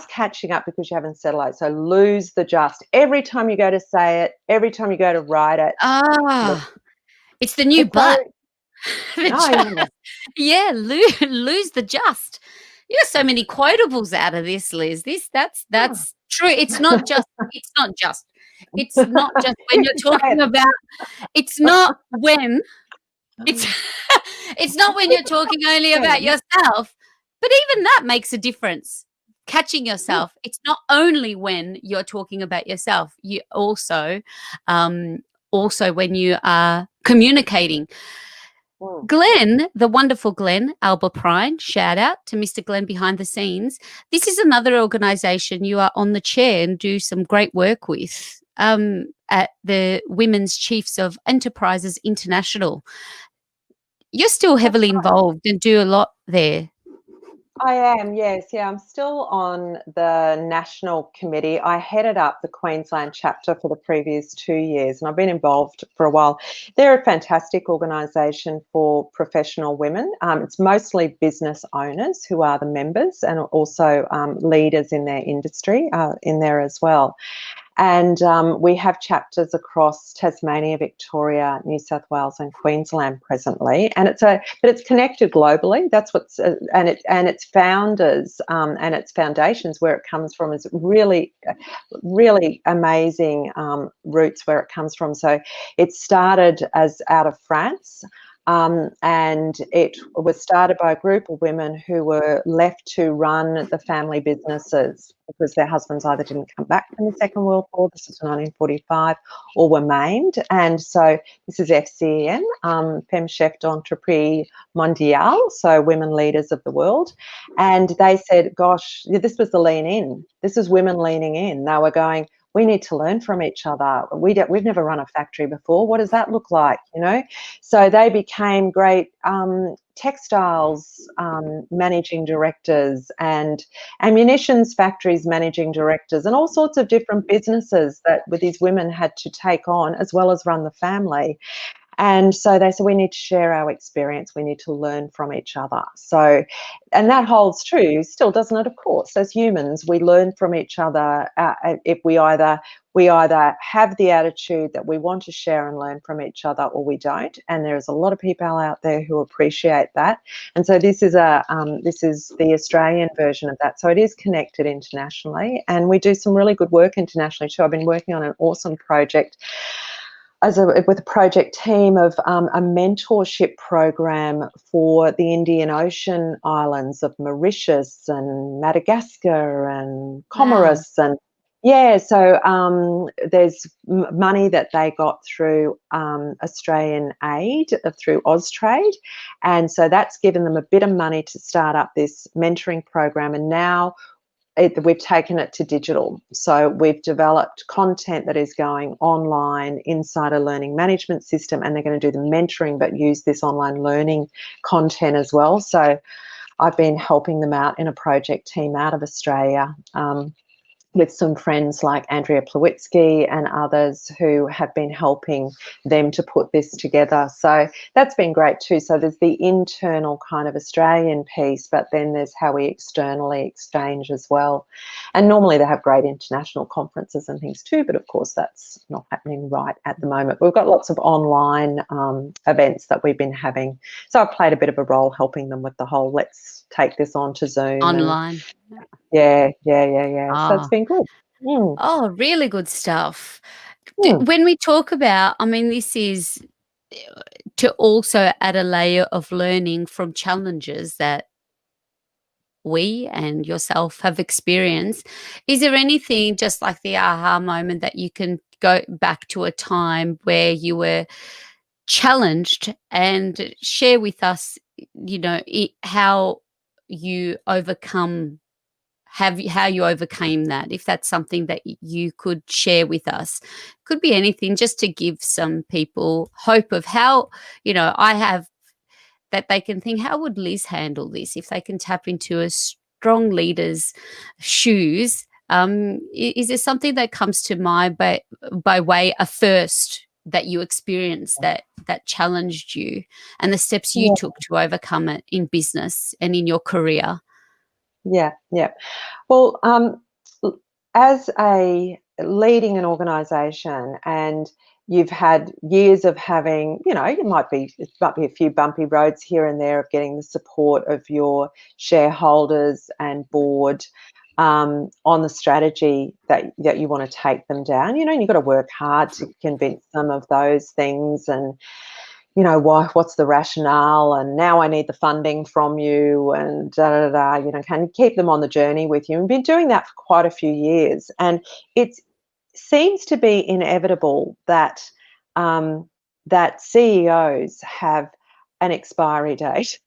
catching up because you haven't settled it. So lose the just. Every time you go to say it, every time you go to write it, Ah, it's the new it's so, but. The oh, yeah. just. Yeah, lose the just. You got so many quotables out of this, Liz. That's true. It's not just when You you're can say talking it. about it's not when it's it's not when you're talking only about yourself, but even that makes a difference. Catching Yeah. yourself. It's not only when you're talking about yourself. You um, also when you are communicating. Mm. Glenn, the wonderful Glenn, Alba Prine, shout out to Mr. Glenn behind the scenes. This is another organisation you are on the chair and do some great work with at the Women's Chiefs of Enterprises International. You're still That's heavily right. involved and do a lot there. I am, yes. Yeah, I'm still on the national committee. I headed up the Queensland chapter for the previous 2 years, and I've been involved for a while. They're a fantastic organisation for professional women. It's mostly business owners who are the members, and also leaders in their industry in there as well. And we have chapters across Tasmania, Victoria, New South Wales, and Queensland presently. And it's connected globally. That's what's and its founders and its foundations, where it comes from, is really, really amazing roots where it comes from. So it started as out of France. And it was started by a group of women who were left to run the family businesses because their husbands either didn't come back from the Second World War, this was 1945, or were maimed. And so this is FCN, Femme Chef d'Entreprise Mondiale, so women leaders of the world. And they said, gosh, this was the lean in. This is women leaning in. They were going, we need to learn from each other. We've never run a factory before. What does that look like? So they became great textiles managing directors and ammunitions factories managing directors and all sorts of different businesses that these women had to take on as well as run the family. And so they said, we need to share our experience. We need to learn from each other. So, and that holds true, still, doesn't it? Of course, as humans, we learn from each other. If we either have the attitude that we want to share and learn from each other, or we don't. And there's a lot of people out there who appreciate that. And so this is the Australian version of that. So it is connected internationally, and we do some really good work internationally too. I've been working on an awesome project with a project team of a mentorship program for the Indian Ocean islands of Mauritius and Madagascar and Wow. Comoros. And yeah, so there's money that they got through Australian aid, through Austrade. And so that's given them a bit of money to start up this mentoring program. And now we've taken it to digital. So we've developed content that is going online inside a learning management system, and they're going to do the mentoring but use this online learning content as well. So I've been helping them out in a project team out of Australia. with some friends like Andrea Plawitsky and others who have been helping them to put this together. So that's been great too. So there's the internal kind of Australian piece, but then there's how we externally exchange as well. And normally they have great international conferences and things too, but of course that's not happening right at the moment. We've got lots of online events that we've been having. So I've played a bit of a role helping them with the whole let's take this on to Zoom. Online. Yeah. So it's Ah. been good. Oh, really good stuff. Mm. When we talk about, I mean, this is to also add a layer of learning from challenges that we and yourself have experienced. Is there anything just like the aha moment that you can go back to a time where you were challenged and share with us, how you overcome how you overcame that, if that's something that you could share with us? Could be anything, just to give some people hope of how, I have, that they can think, how would Liz handle this if they can tap into a strong leader's shoes? Is there something that comes to mind by way a first that you experienced that challenged you, and the steps you Yeah, took to overcome it in business and in your career? yeah. Well, as a leading an organisation, and you've had years of having, it might be a few bumpy roads here and there of getting the support of your shareholders and board on the strategy that you want to take them down. And you've got to work hard to convince them of those things, and what's the rationale, and now I need the funding from you, and can you keep them on the journey with you? And been doing that for quite a few years. And it seems to be inevitable that that CEOs have an expiry date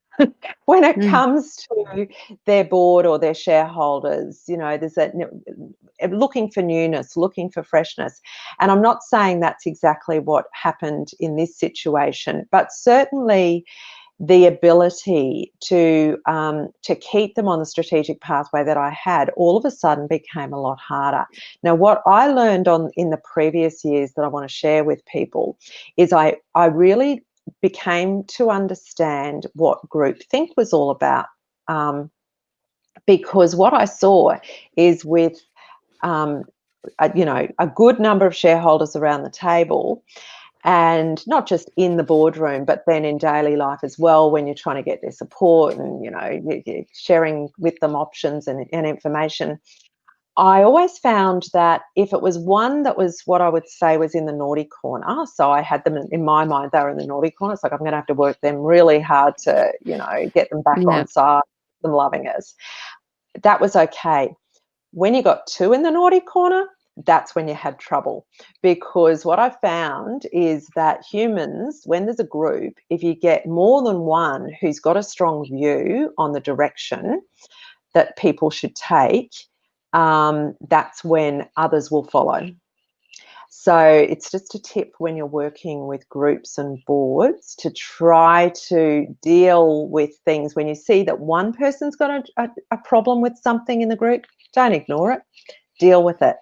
when it Mm, comes to their board or their shareholders. There's that looking for newness, looking for freshness. And I'm not saying that's exactly what happened in this situation, but certainly the ability to keep them on the strategic pathway that I had all of a sudden became a lot harder. Now, what I learned in the previous years that I want to share with people is I really became to understand what groupthink was all about, because what I saw is with a good number of shareholders around the table, and not just in the boardroom, but then in daily life as well, when you're trying to get their support and you're sharing with them options and information. I always found that if it was one that was what I would say was in the naughty corner, so I had them in my mind, they were in the naughty corner. It's like I'm going to have to work them really hard to get them back yeah. on side, them loving us. That was okay. When you got two in the naughty corner, that's when you had trouble. Because what I found is that humans, when there's a group, if you get more than one who's got a strong view on the direction that people should take, that's when others will follow. So it's just a tip when you're working with groups and boards to try to deal with things. When you see that one person's got a problem with something in the group, don't ignore it. Deal with it,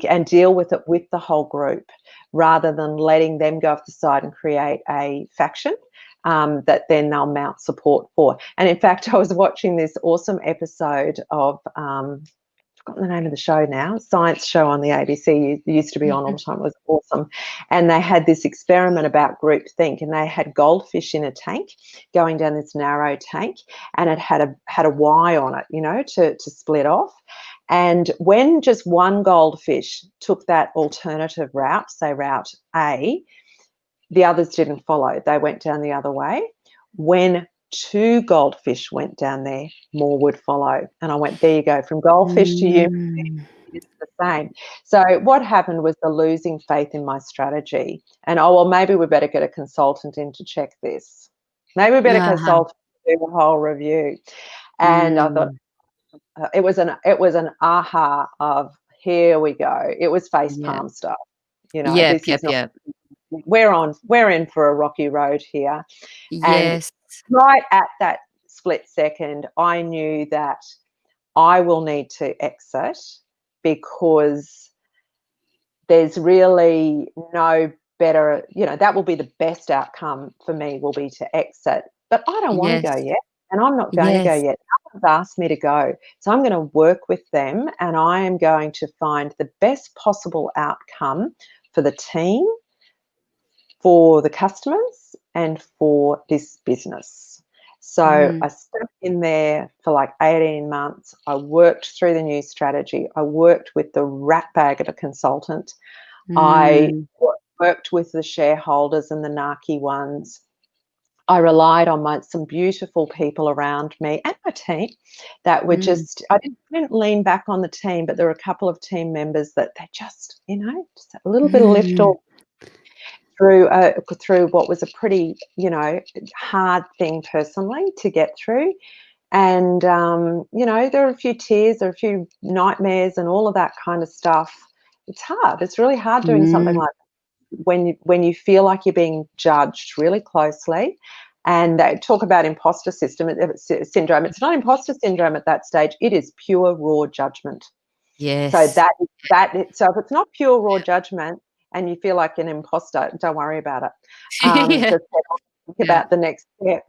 and deal with it with the whole group, rather than letting them go off the side and create a faction that then they'll mount support for. And in fact, I was watching this awesome episode of forgotten the name of the show now, science show on the ABC, used to be on all the time. It was awesome. And they had this experiment about groupthink, and they had goldfish in a tank going down this narrow tank, and it had a Y on it, to split off. And when just one goldfish took that alternative route, say route A, the others didn't follow. They went down the other way. When two goldfish went down there, more would follow. And I went, there you go, from goldfish to human, Mm, it's the same. So what happened was the losing faith in my strategy. And, well, maybe we better get a consultant in to check this. Maybe we better uh-huh. consult to do the whole review. And I thought, Mm, it was an aha of, here we go. It was face yeah. palm stuff. Yep, This yep, is not, yep. we're in for a rocky road here. And Yes. right at that split second, I knew that I will need to exit, because there's really no better, that will be the best outcome for me, will be to exit. But I don't want to go Yes. yet, and I'm not going to go Yes. yet. No one's asked me to go. So I'm going to work with them, and I am going to find the best possible outcome for the team, for the customers, and for this business. So I stepped in there for like 18 months. I worked through the new strategy. I worked with the rat bag of a consultant. I Mm. worked with the shareholders and the narky ones. I relied on some beautiful people around me and my team that were Mm. just, I didn't lean back on the team, but there were a couple of team members that they just, just a little bit of lift Mm. off through what was a pretty, hard thing personally to get through. And, there are a few tears, there are a few nightmares and all of that kind of stuff. It's hard. It's really hard doing something Mm. like when you feel like you're being judged really closely. And they talk about imposter syndrome. It's not imposter syndrome at that stage. It is pure raw judgment. So Yes. so if it's not pure raw judgment and you feel like an imposter, don't worry about it. Yeah. Just think Yeah. about the next step.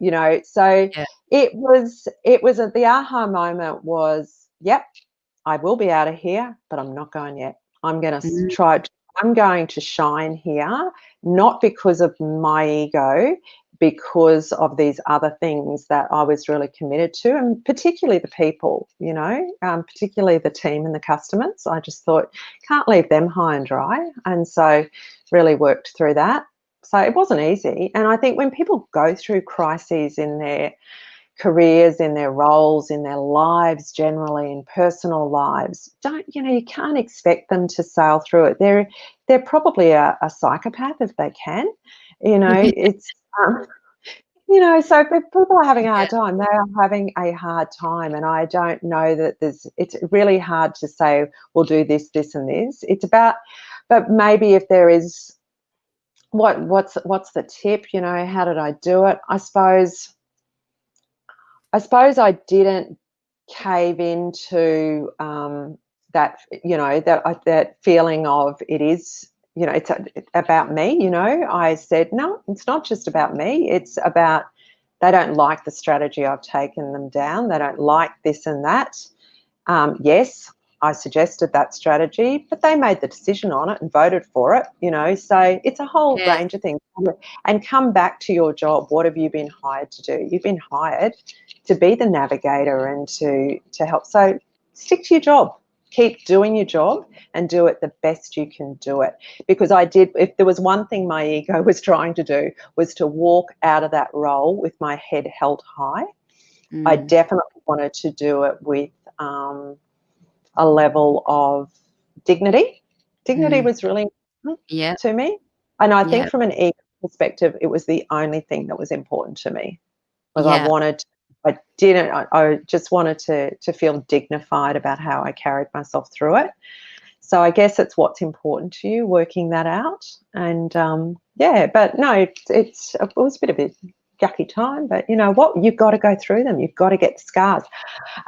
So Yeah. it was the aha moment was, yep, I will be out of here, but I'm not going yet. I'm going to Mm. try. I'm going to shine here, not because of my ego, because of these other things that I was really committed to, and particularly the people, particularly the team and the customers. I just thought, can't leave them high and dry. And so really worked through that. So it wasn't easy. And I think when people go through crises in their careers, in their roles, in their lives generally, in personal lives, you can't expect them to sail through it. They're probably a psychopath if they can. It's so if people are having a hard time, they are having a hard time. And I don't know that it's really hard to say, we'll do this, this, and this. It's about, but maybe if there is, what's the tip? How did I do it? I suppose I didn't cave into that feeling of it is, it's about me. I said, no, it's not just about me. It's about, they don't like the strategy I've taken them down. They don't like this and that. Yes, I suggested that strategy, but they made the decision on it and voted for it, so it's a whole Yes. range of things. And come back to your job. What have you been hired to do? You've been hired to be the navigator and to help. So stick to your job. Keep doing your job and do it the best you can do it. Because if there was one thing my ego was trying to do, was to walk out of that role with my head held high. I Mm. definitely wanted to do it with a level of dignity. Dignity Mm. was really important Yeah. to me. And I think Yeah. from an ego perspective, it was the only thing that was important to me. Was Yeah. I just wanted to feel dignified about how I carried myself through it. So I guess it's what's important to you, working that out. And but no, it was a bit of a yucky time, but you know what? You've got to go through them. You've got to get the scars.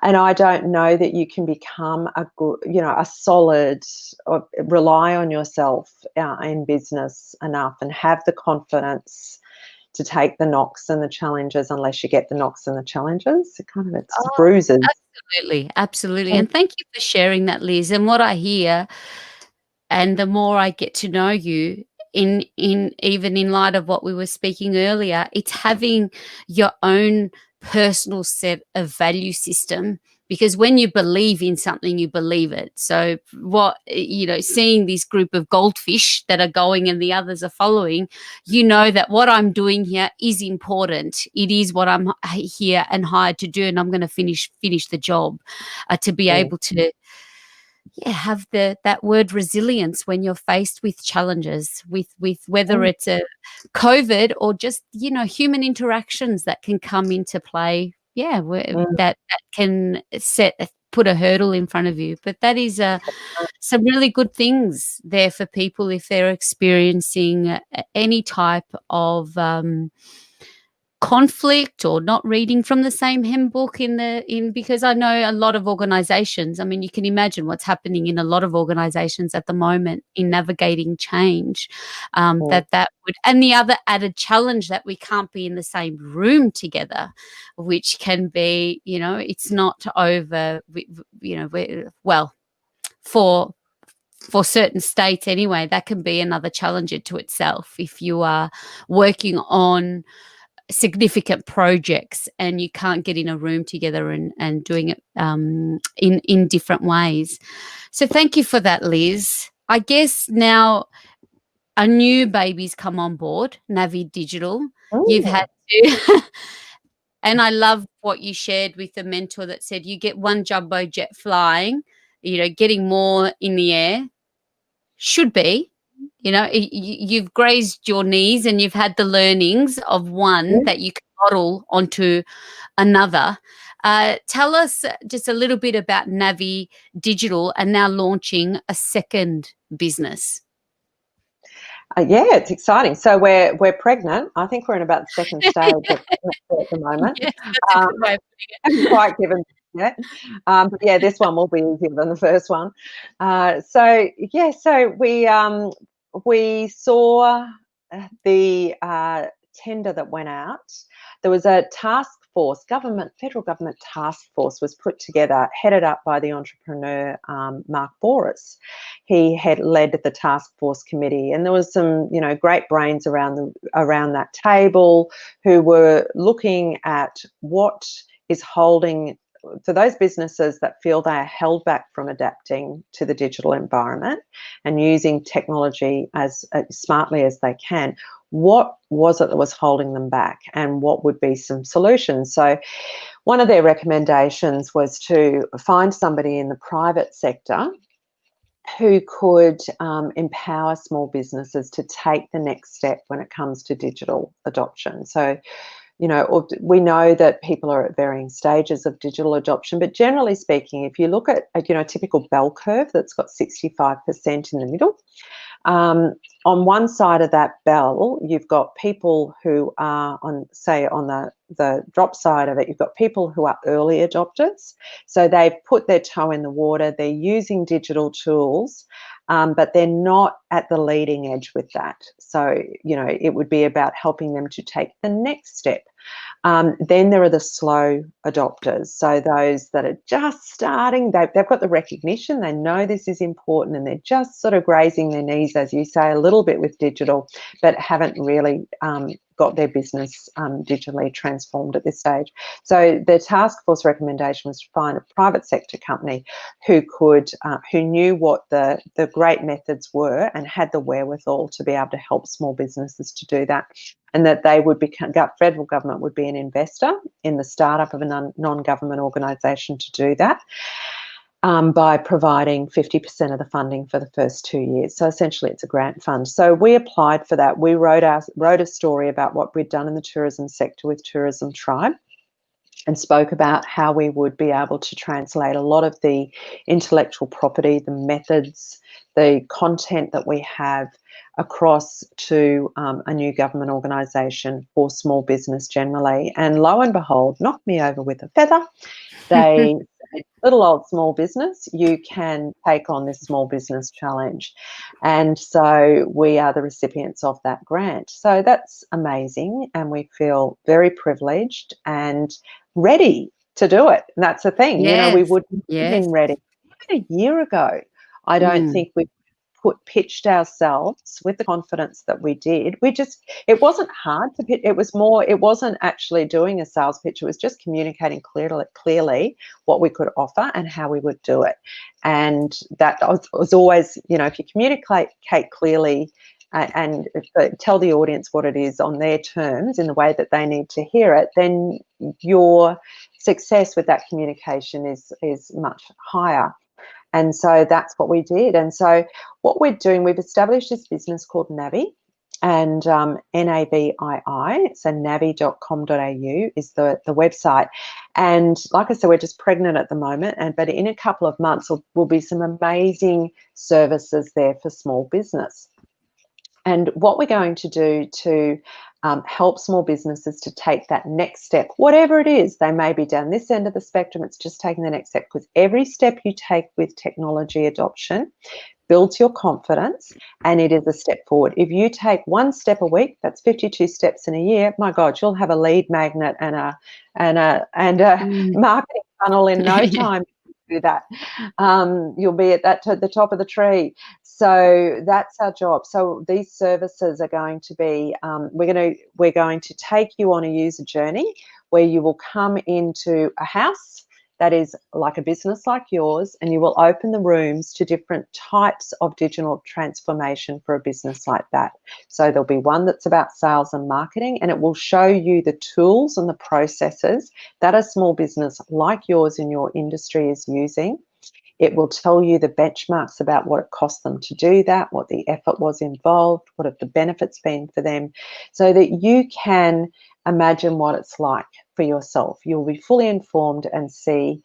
And I don't know that you can become a good, a solid, or rely on yourself in business enough and have the confidence to take the knocks and the challenges unless you get the knocks and the challenges. It's Oh, bruises. absolutely. Absolutely. Mm, And thank you for sharing that, Liz. And what I hear, and the more I get to know you, in even in light of what we were speaking earlier, it's having your own personal set of value system, because when you believe in something, you believe it. So seeing this group of goldfish that are going and the others are following, that what I'm doing here is important. It is what I'm here and hired to do, and I'm going to finish the job, to be mm, able to have that word resilience when you're faced with challenges, with whether mm, it's a COVID or just human interactions that can come into play. mm. That can put a hurdle in front of you. But that is some really good things there for people if they're experiencing any type of conflict or not reading from the same hymn book because I know a lot of organizations, I mean, you can imagine what's happening in a lot of organizations at the moment in navigating change, that would, and the other added challenge that we can't be in the same room together, which can be, it's not over, well, for certain states anyway, that can be another challenge into itself if you are working on significant projects and you can't get in a room together and doing it in different ways. So thank you for that, Liz. I guess now a new baby's come on board, Navii Digital. You've had to and I love what you shared with the mentor that said you get one jumbo jet flying, getting more in the air should be. You've grazed your knees and you've had the learnings of one that you can model onto another. Tell us just a little bit about Navii Digital and now launching a second business. Yeah, it's exciting. So we're pregnant. I think we're in about the second stage of pregnancy at the moment. Yes, that's a good way of putting it. Haven't quite given yet. But yeah, this one will be easier than the first one. So we saw the tender that went out. There was a task force, federal government task force was put together, headed up by the entrepreneur Mark Boris. He had led the task force committee, and there was some, great brains around that table who were looking at what is holding, for those businesses that feel they are held back from adapting to the digital environment and using technology as smartly as they can, what was it that was holding them back and what would be some solutions? So one of their recommendations was to find somebody in the private sector who could empower small businesses to take the next step when it comes to digital adoption. So, we know that people are at varying stages of digital adoption, but generally speaking, if you look at a typical bell curve that's got 65% in the middle, on one side of that bell, you've got people who are on the drop side of it, you've got people who are early adopters. So they've put their toe in the water, they're using digital tools, but they're not at the leading edge with that. So, it would be about helping them to take the next step. Then there are the slow adopters. So those that are just starting, they've got the recognition, they know this is important, and they're just sort of grazing their knees, as you say, a little bit with digital, but haven't really got their business digitally transformed at this stage. So the task force recommendation was to find a private sector company who knew what the great methods were and had the wherewithal to be able to help small businesses to do that, and that they would federal government would be an investor in the startup of a non-government organisation to do that. By providing 50% of the funding for the first 2 years. So essentially it's a grant fund. So we applied for that. We wrote a story about what we'd done in the tourism sector with Tourism Tribe and spoke about how we would be able to translate a lot of the intellectual property, the methods, the content that we have across to a new government organisation for small business generally. And lo and behold, knocked me over with a feather. They said, little old small business, you can take on this small business challenge. And so we are the recipients of that grant. So that's amazing, and we feel very privileged and ready to do it. And that's the thing, Yes. we wouldn't have been ready. Even a year ago, I don't think we pitched ourselves with the confidence that we did. It wasn't hard to pitch. It wasn't actually doing a sales pitch. It was just communicating clearly what we could offer and how we would do it. And that was always, if you communicate clearly and tell the audience what it is on their terms in the way that they need to hear it, then your success with that communication is much higher. And so that's what we did. And so what we're doing, we've established this business called Navii, and Navii, so navii.com.au is the website. And like I said, we're just pregnant at the moment, but in a couple of months will be some amazing services there for small business. And what we're going to do to help small businesses to take that next step, whatever it is. They may be down this end of the spectrum, it's just taking the next step, because every step you take with technology adoption builds your confidence, and it is a step forward. If you take one step a week, that's 52 steps in a year. My God, you'll have a lead magnet and a marketing funnel in no time to do that. You'll be at the top of the tree. So that's our job. So these services are going to be, we're going to take you on a user journey where you will come into a house that is like a business like yours, and you will open the rooms to different types of digital transformation for a business like that. So there'll be one that's about sales and marketing, and it will show you the tools and the processes that a small business like yours in your industry is using. It will tell you the benchmarks about what it cost them to do that, what the effort was involved, what have the benefits been for them, so that you can imagine what it's like for yourself. You'll be fully informed and see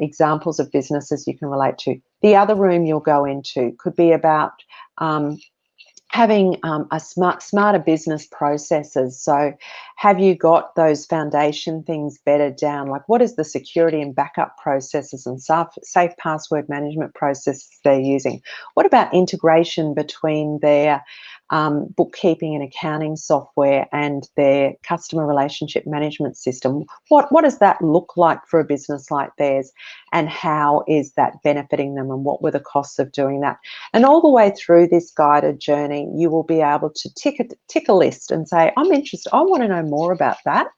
examples of businesses you can relate to. The other room you'll go into could be about having smarter business processes. So have you got those foundation things better down? Like, what is the security and backup processes and safe password management processes they're using? What about integration between their bookkeeping and accounting software and their customer relationship management system? What does that look like for a business like theirs, and how is that benefiting them, and what were the costs of doing that? And all the way through this guided journey, you will be able to tick a list and say, I'm interested, I want to know more about that,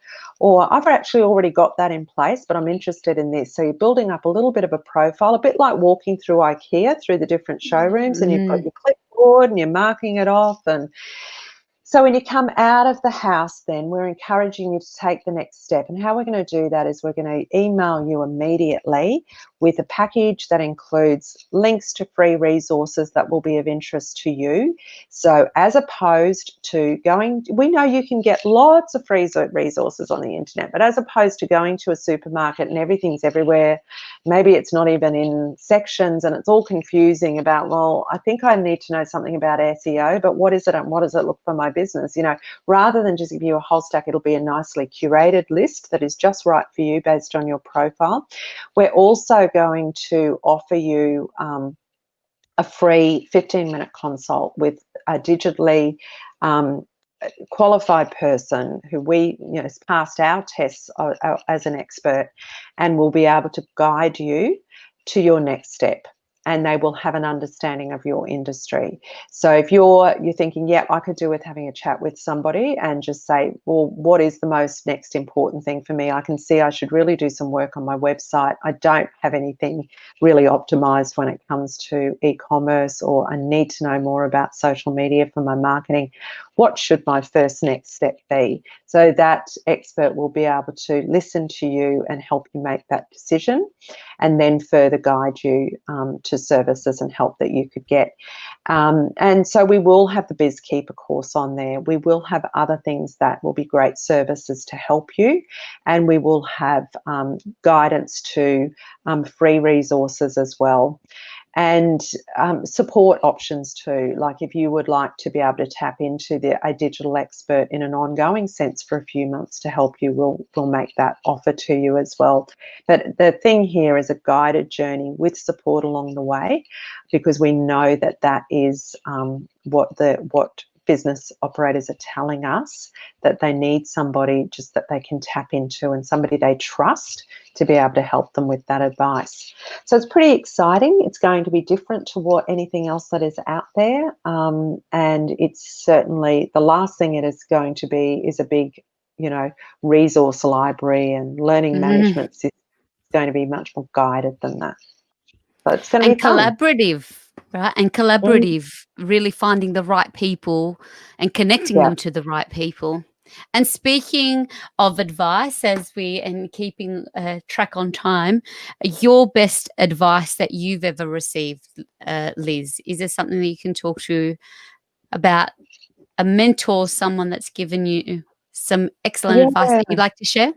or I've actually already got that in place, but I'm interested in this. So you're building up a little bit of a profile, a bit like walking through IKEA, through the different showrooms, and you've got your clipboard and you're marking it off. And so when you come out of the house, then we're encouraging you to take the next step. And how we're going to do that is we're going to email you immediately with a package that includes links to free resources that will be of interest to you. So as opposed to we know you can get lots of free resources on the internet, but as opposed to going to a supermarket and everything's everywhere, maybe it's not even in sections and it's all confusing about, well, I think I need to know something about SEO, but what is it and what does it look for my business? Rather than just give you a whole stack, it'll be a nicely curated list that is just right for you based on your profile. We're also going to offer you a free 15-minute consult with a digitally qualified person who has passed our tests as an expert, and will be able to guide you to your next step, and they will have an understanding of your industry. So if you're thinking, yeah, I could do with having a chat with somebody and just say, well, what is the most next important thing for me? I can see I should really do some work on my website. I don't have anything really optimized when it comes to e-commerce, or I need to know more about social media for my marketing. What should my first next step be? So that expert will be able to listen to you and help you make that decision, and then further guide you to services and help that you could get. And so we will have the BizKeeper course on there. We will have other things that will be great services to help you, and we will have guidance to free resources as well, and support options too. Like if you would like to be able to tap into a digital expert in an ongoing sense for a few months to help you, we'll make that offer to you as well. But the thing here is a guided journey with support along the way, because we know that is what business operators are telling us, that they need somebody just that they can tap into, and somebody they trust to be able to help them with that advice. So it's pretty exciting. It's going to be different to what anything else that is out there, and it's certainly the last thing it is going to be is a big resource library and learning management system. It's going to be much more guided than that. So it's going to And be fun. collaborative, right? And collaborative, really finding the right people and connecting Yeah. them to the right people. And speaking of advice, and keeping track on time, your best advice that you've ever received, Liz, is there something that you can talk to about, a mentor, someone that's given you some excellent advice Yeah. that you'd like to share?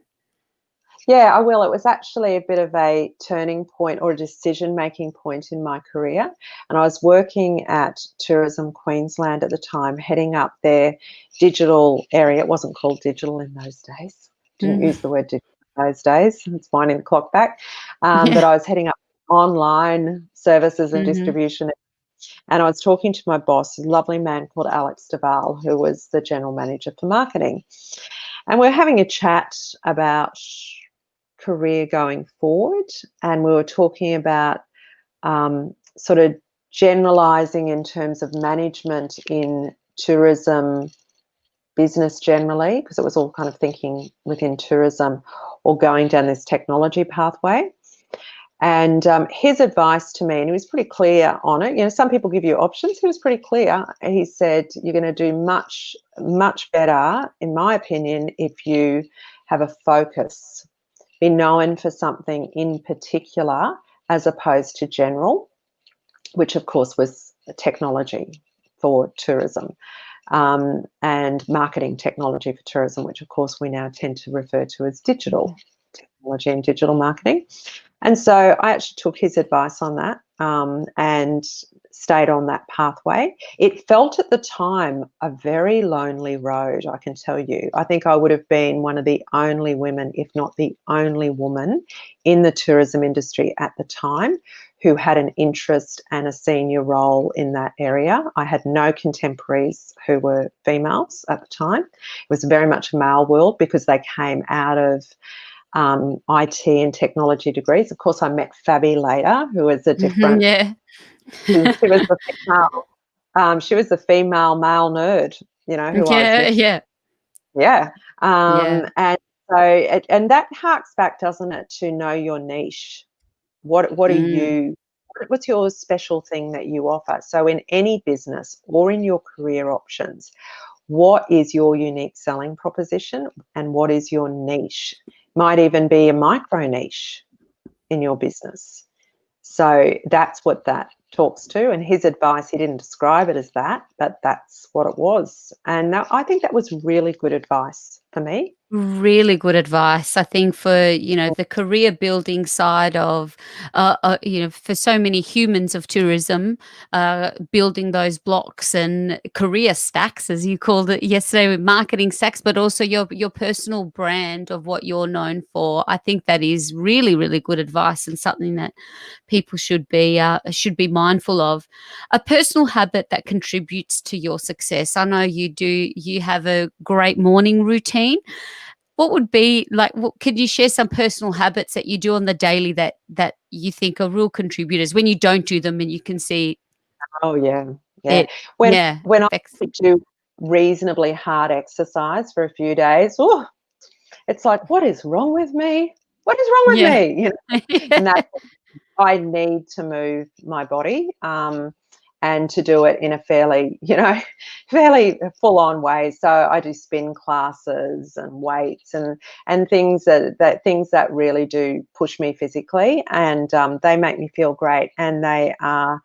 Yeah, I will. It was actually a bit of a turning point or a decision-making point in my career. And I was working at Tourism Queensland at the time, heading up their digital area. It wasn't called digital in those days. Didn't use the word digital in those days. It's winding the clock back. But Yeah. I was heading up online services and Mhm. distribution. And I was talking to my boss, a lovely man called Alex Duval, who was the general manager for marketing. And we're having a chat about career going forward, and we were talking about sort of generalizing in terms of management in tourism business generally, because it was all kind of thinking within tourism or going down this technology pathway. And his advice to me, and he was pretty clear on it. You know, some people give you options. He was pretty clear. He said, "You're going to do much, much better, in my opinion, if you have a focus, be known for something in particular as opposed to general," which of course was technology for tourism, and marketing technology for tourism, which of course we now tend to refer to as digital technology and digital marketing. And so I actually took his advice on that, and stayed on that pathway. It felt at the time a very lonely road, I can tell you. I think I would have been one of the only women, if not the only woman, in the tourism industry at the time who had an interest and a senior role in that area. I had no contemporaries who were females at the time. It was very much a male world because they came out of IT and technology degrees. Of course, I met Fabi later, who was a Mhm, different. yeah. She was the female. She was the female male nerd. You know who I was Yeah, mixed. yeah, Yeah, yeah. and so and that harks back, doesn't it, to know your niche. What are Mm. you? What's your special thing that you offer? So in any business or in your career options, what is your unique selling proposition and what is your niche? Might even be a micro niche in your business. So that's what that talks to. And his advice, he didn't describe it as that, but that's what it was. And I think that was really good advice for me. Really good advice, I think, for the career building side of for so many humans of tourism, building those blocks and career stacks, as you called it yesterday, with marketing stacks, but also your personal brand of what you're known for. I think that is really, really good advice and something that people should be mindful of. A personal habit that contributes to your success. I know you do. You have a great morning routine. What would be like? Could you share some personal habits that you do on the daily that you think are real contributors when you don't do them and you can see Oh yeah, yeah. it? When Yeah, when I affects. do reasonably hard exercise for a few days, oh, it's like, what is wrong with me? What is wrong with Yeah. me? And that I need to move my body, and to do it in a fairly, fairly full-on way. So I do spin classes and weights and things that really do push me physically, and they make me feel great, and they are.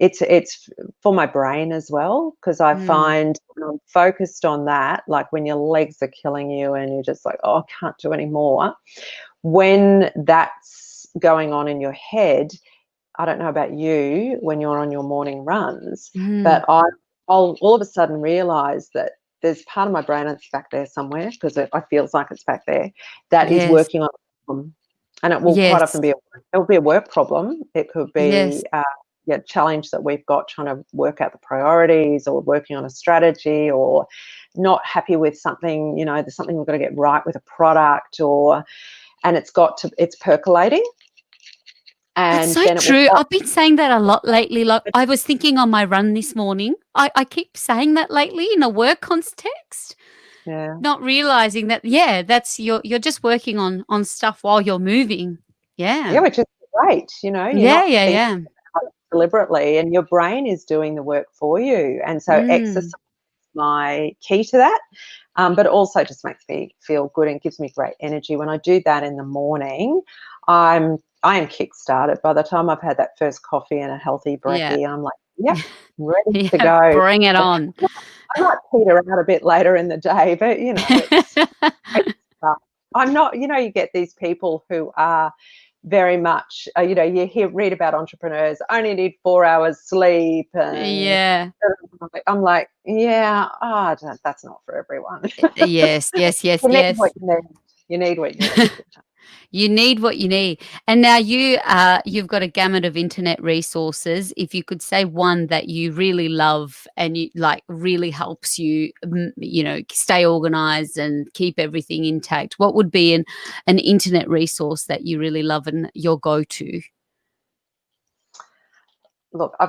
It's for my brain as well, because I Mm, find when I'm focused on that, like when your legs are killing you and you're just like, oh, I can't do any more. When that's going on in your head, I don't know about you when you're on your morning runs, mm, but I'll all of a sudden realize that there's part of my brain that's back there somewhere, because it feels like it's back there, that is yes, working on a problem. And it will quite yes, often be it will be a work problem. It could yes. be yeah, challenge that we've got trying to work out the priorities, or working on a strategy, or not happy with something, there's something we've got to get right with a product, and it's percolating, That's and so then it will true. pop. I've been saying that a lot lately. Like I was thinking on my run this morning. I keep saying that lately in a work context, Yeah. not realizing that, yeah, that's you're just working on stuff while you're moving. Yeah, Yeah. which is great, you're Yeah, not yeah, thinking yeah. about it deliberately, and your brain is doing the work for you, and so exercise Mm, is my key to that, but it also just makes me feel good and gives me great energy. When I do that in the morning, I am kick-started. By the time I've had that first coffee and a healthy yeah. brekkie, I'm like, "Yep, ready to Yeah, go." bring it on. I might peter out a bit later in the day, but, it's great stuff. I'm not, you get these people who are very much, you read about entrepreneurs only need 4 hours sleep, and Yeah. I'm like, yeah, that's not for everyone. Yes, yes, yes, You need yes. what you need. You need what you need. You need what you need. And now you've got a gamut of internet resources. If you could say one that you really love and you like really helps you, stay organized and keep everything intact, what would be an internet resource that you really love and your go-to? Look, I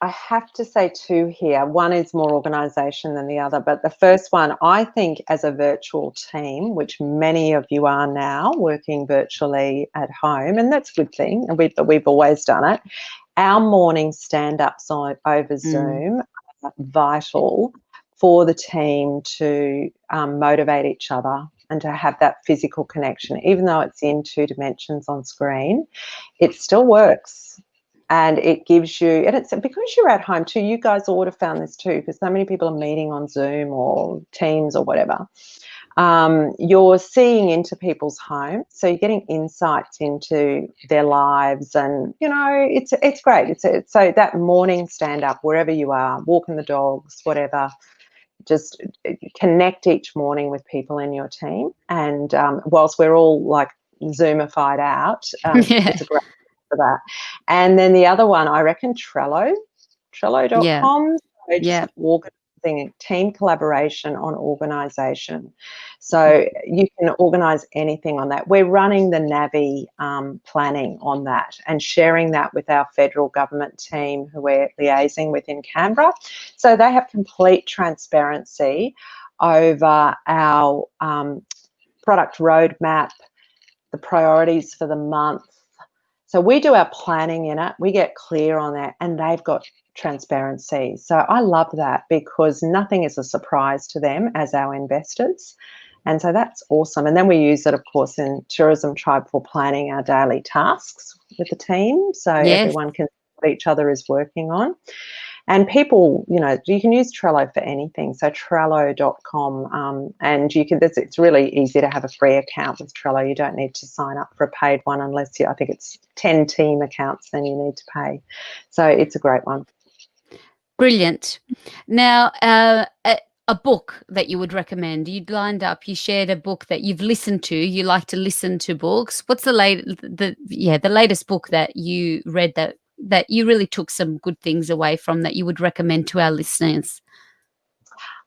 have to say two here. One is more organisation than the other, but the first one, I think, as a virtual team, which many of you are now working virtually at home, and that's a good thing, and we've always done it. Our morning stand-ups over Mm. Zoom are vital for the team to motivate each other and to have that physical connection. Even though it's in 2 dimensions on screen, it still works. And it gives you, and it's because you're at home too, you guys ought to have found this too, because so many people are meeting on Zoom or Teams or whatever. You're seeing into people's homes, so you're getting insights into their lives, and it's great. So that morning stand up, wherever you are, walking the dogs, whatever, just connect each morning with people in your team. And whilst we're all like Zoomified out, Yeah. it's a great for that. And then the other one, I reckon Yeah. Trello.com. So just Yeah. organising team collaboration on organisation. So you can organise anything on that. We're running the Navii planning on that and sharing that with our federal government team who we're liaising with in Canberra. So they have complete transparency over our product roadmap, the priorities for the month. So we do our planning in it, we get clear on that, and they've got transparency. So I love that because nothing is a surprise to them as our investors. And so that's awesome. And then we use it, of course, in Tourism Tribe for planning our daily tasks with the team. So Yes. everyone can see what each other is working on. And people, you can use Trello for anything. So Trello.com, and it's really easy to have a free account with Trello. You don't need to sign up for a paid one unless I think it's 10 team accounts, then you need to pay. So it's a great one. Brilliant. Now, a book that you would recommend. You shared a book that you've listened to. You like to listen to books. What's the latest book that you read that you really took some good things away from that you would recommend to our listeners?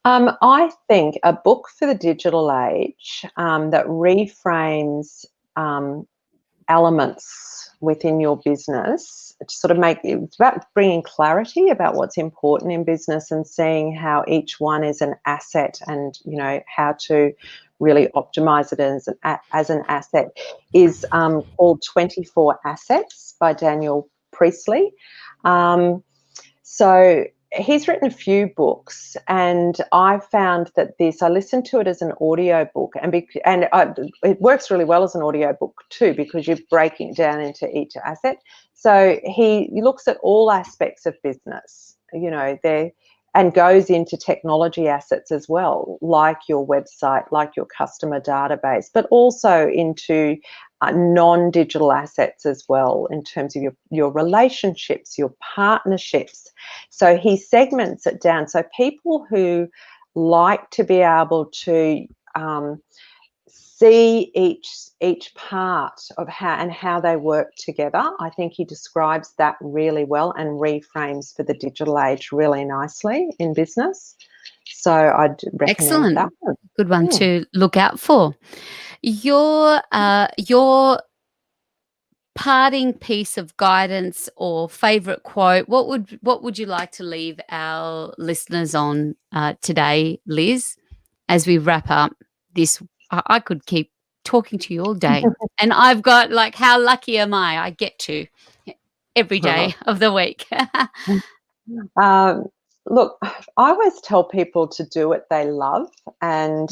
I think a book for the digital age that reframes elements within your business to sort of it's about bringing clarity about what's important in business and seeing how each one is an asset, and how to really optimize it as an asset is called 24 Assets by Daniel Priestley. So he's written a few books, and I found that I listened to it as an audio book, and it works really well as an audio book too, because you're breaking it down into each asset. So he looks at all aspects of business, and goes into technology assets as well, like your website, like your customer database, but also into non-digital assets as well, in terms of your relationships, your partnerships. So he segments it down. So people who like to be able to see each part of how they work together, I think he describes that really well and reframes for the digital age really nicely in business. So I'd recommend that Excellent. one. Good one to look out for. Your parting piece of guidance or favorite quote, what would you like to leave our listeners on today, Liz, as we wrap up this? I could keep talking to you all day, and I've got, like, how lucky am I get to every day of the week. Um, Look, I always tell people to do what they love, and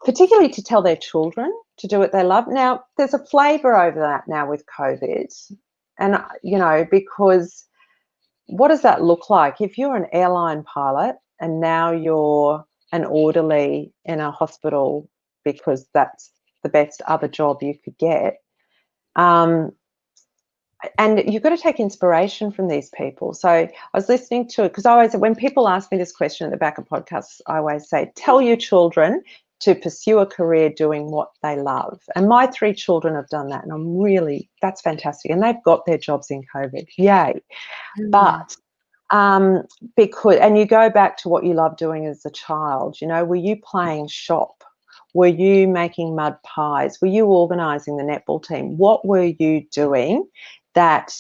particularly to tell their children to do what they love. Now, there's a flavour over that now with COVID, and because what does that look like? If you're an airline pilot and now you're an orderly in a hospital, because that's the best other job you could get. And you've got to take inspiration from these people. So I was listening to it because I always, when people ask me this question at the back of podcasts, I always say, tell your children to pursue a career doing what they love. And my 3 children have done that. And that's fantastic. And they've got their jobs in COVID. Yay. But because, and you go back to what you love doing as a child, were you playing shop? Were you making mud pies? Were you organising the netball team? What were you doing that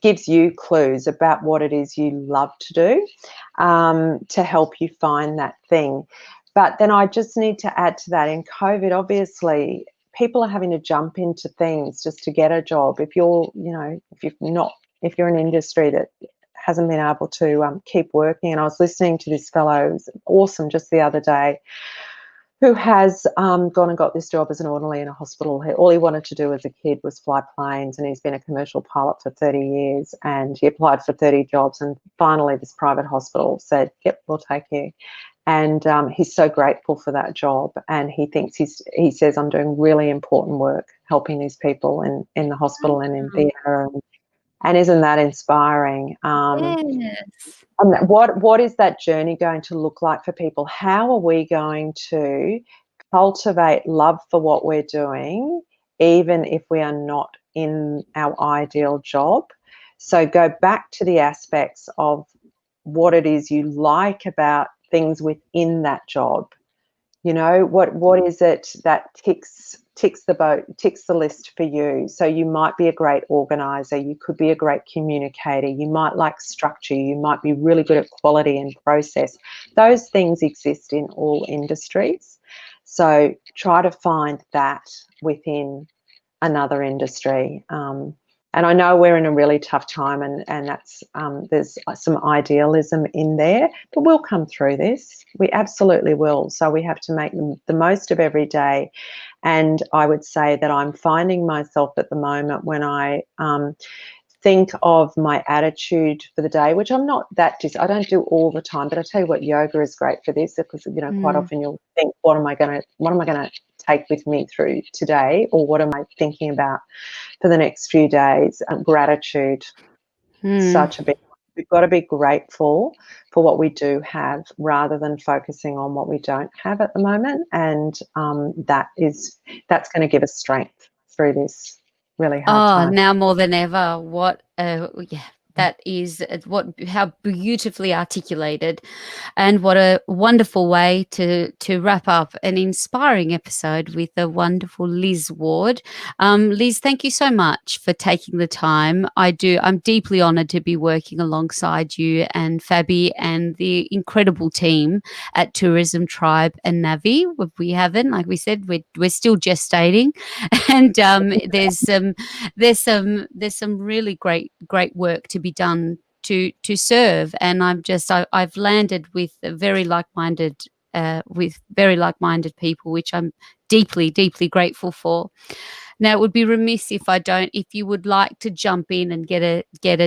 gives you clues about what it is you love to do, to help you find that thing? But then I just need to add to that, in COVID, obviously, people are having to jump into things just to get a job. If you're in an industry that hasn't been able to keep working. And I was listening to this fellow, it was awesome, just the other day, who has gone and got this job as an orderly in a hospital. All he wanted to do as a kid was fly planes, and he's been a commercial pilot for 30 years, and he applied for 30 jobs, and finally this private hospital said, yep, we'll take you. And he's so grateful for that job, and he thinks he says, I'm doing really important work helping these people in the hospital and in theatre. And isn't that inspiring? Yes. And what is that journey going to look like for people? How are we going to cultivate love for what we're doing, even if we are not in our ideal job? So go back to the aspects of what it is you like about things within that job. What is it that ticks the list for you? So you might be a great organizer, you could be a great communicator, you might like structure, you might be really good at quality and process. Those things exist in all industries. So try to find that within another industry. And I know we're in a really tough time, and that's there's some idealism in there, but we'll come through this. We absolutely will. So we have to make the most of every day. And I would say that I'm finding myself at the moment, when I think of my attitude for the day, which I'm not I don't do all the time, but I tell you what, yoga is great for this, because quite often you'll think, what am I going to take with me through today, or what am I thinking about for the next few days? Gratitude, such a big one. We've got to be grateful for what we do have, rather than focusing on what we don't have at the moment. And that's going to give us strength through this really hard time. Now more than ever. That is how beautifully articulated, and what a wonderful way to wrap up an inspiring episode with the wonderful Liz Ward. Liz, thank you so much for taking the time. I'm deeply honoured to be working alongside you and Fabi and the incredible team at Tourism Tribe and Navii. We haven't, like we said, we're still gestating, and there's some really great work to be done to serve. And I've landed with very like-minded people, which I'm deeply grateful for. Now, it would be remiss if you would like to jump in and get a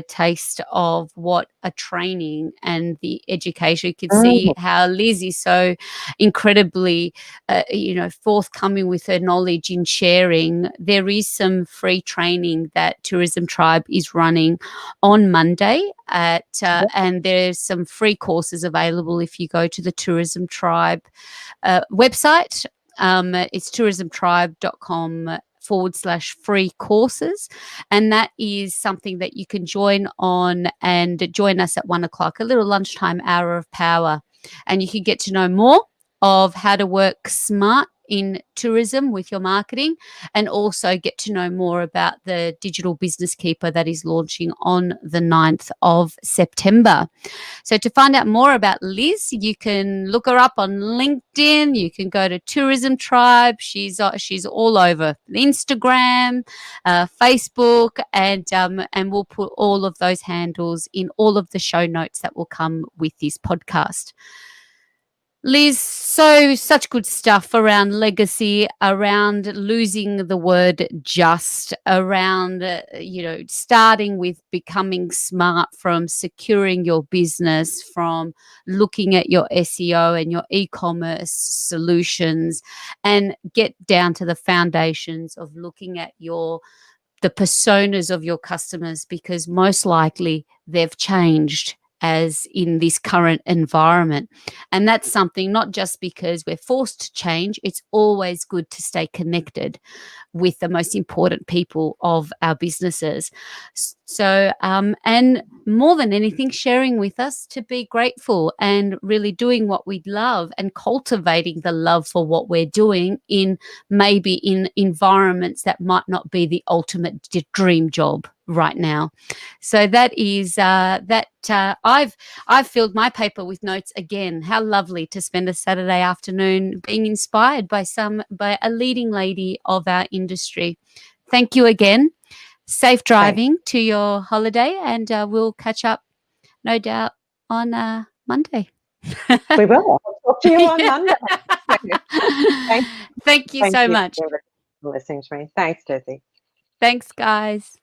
taste of what a training and the education. You can see how Liz is so incredibly, forthcoming with her knowledge in sharing. There is some free training that Tourism Tribe is running on Monday and there's some free courses available if you go to the Tourism Tribe website. It's tourismtribe.com/free courses, and that is something that you can join on and join us at 1:00, a little lunchtime hour of power, and you can get to know more of how to work smart in tourism with your marketing, and also get to know more about the digital business keeper that is launching on the 9th of September. So to find out more about Liz, you can look her up on LinkedIn. You can go to Tourism Tribe. She's all over Instagram, Facebook, and we'll put all of those handles in all of the show notes that will come with this podcast. Liz, Such good stuff around legacy, around losing the word just, around, starting with becoming smart, from securing your business, from looking at your SEO and your e-commerce solutions, and get down to the foundations of looking at the personas of your customers, because most likely they've changed as in this current environment. And that's something, not just because we're forced to change, it's always good to stay connected with the most important people of our businesses. So, and more than anything, sharing with us to be grateful and really doing what we love and cultivating the love for what we're doing in maybe in environments that might not be the ultimate dream job right now. So that is I've filled my paper with notes again. How lovely to spend a Saturday afternoon being inspired by a leading lady of our industry. Thank you again. Safe driving to your holiday, and we'll catch up, no doubt, on Monday. We will. I'll talk to you on Monday. Thank you so much for listening to me. Thanks, Jessie. Thanks, guys.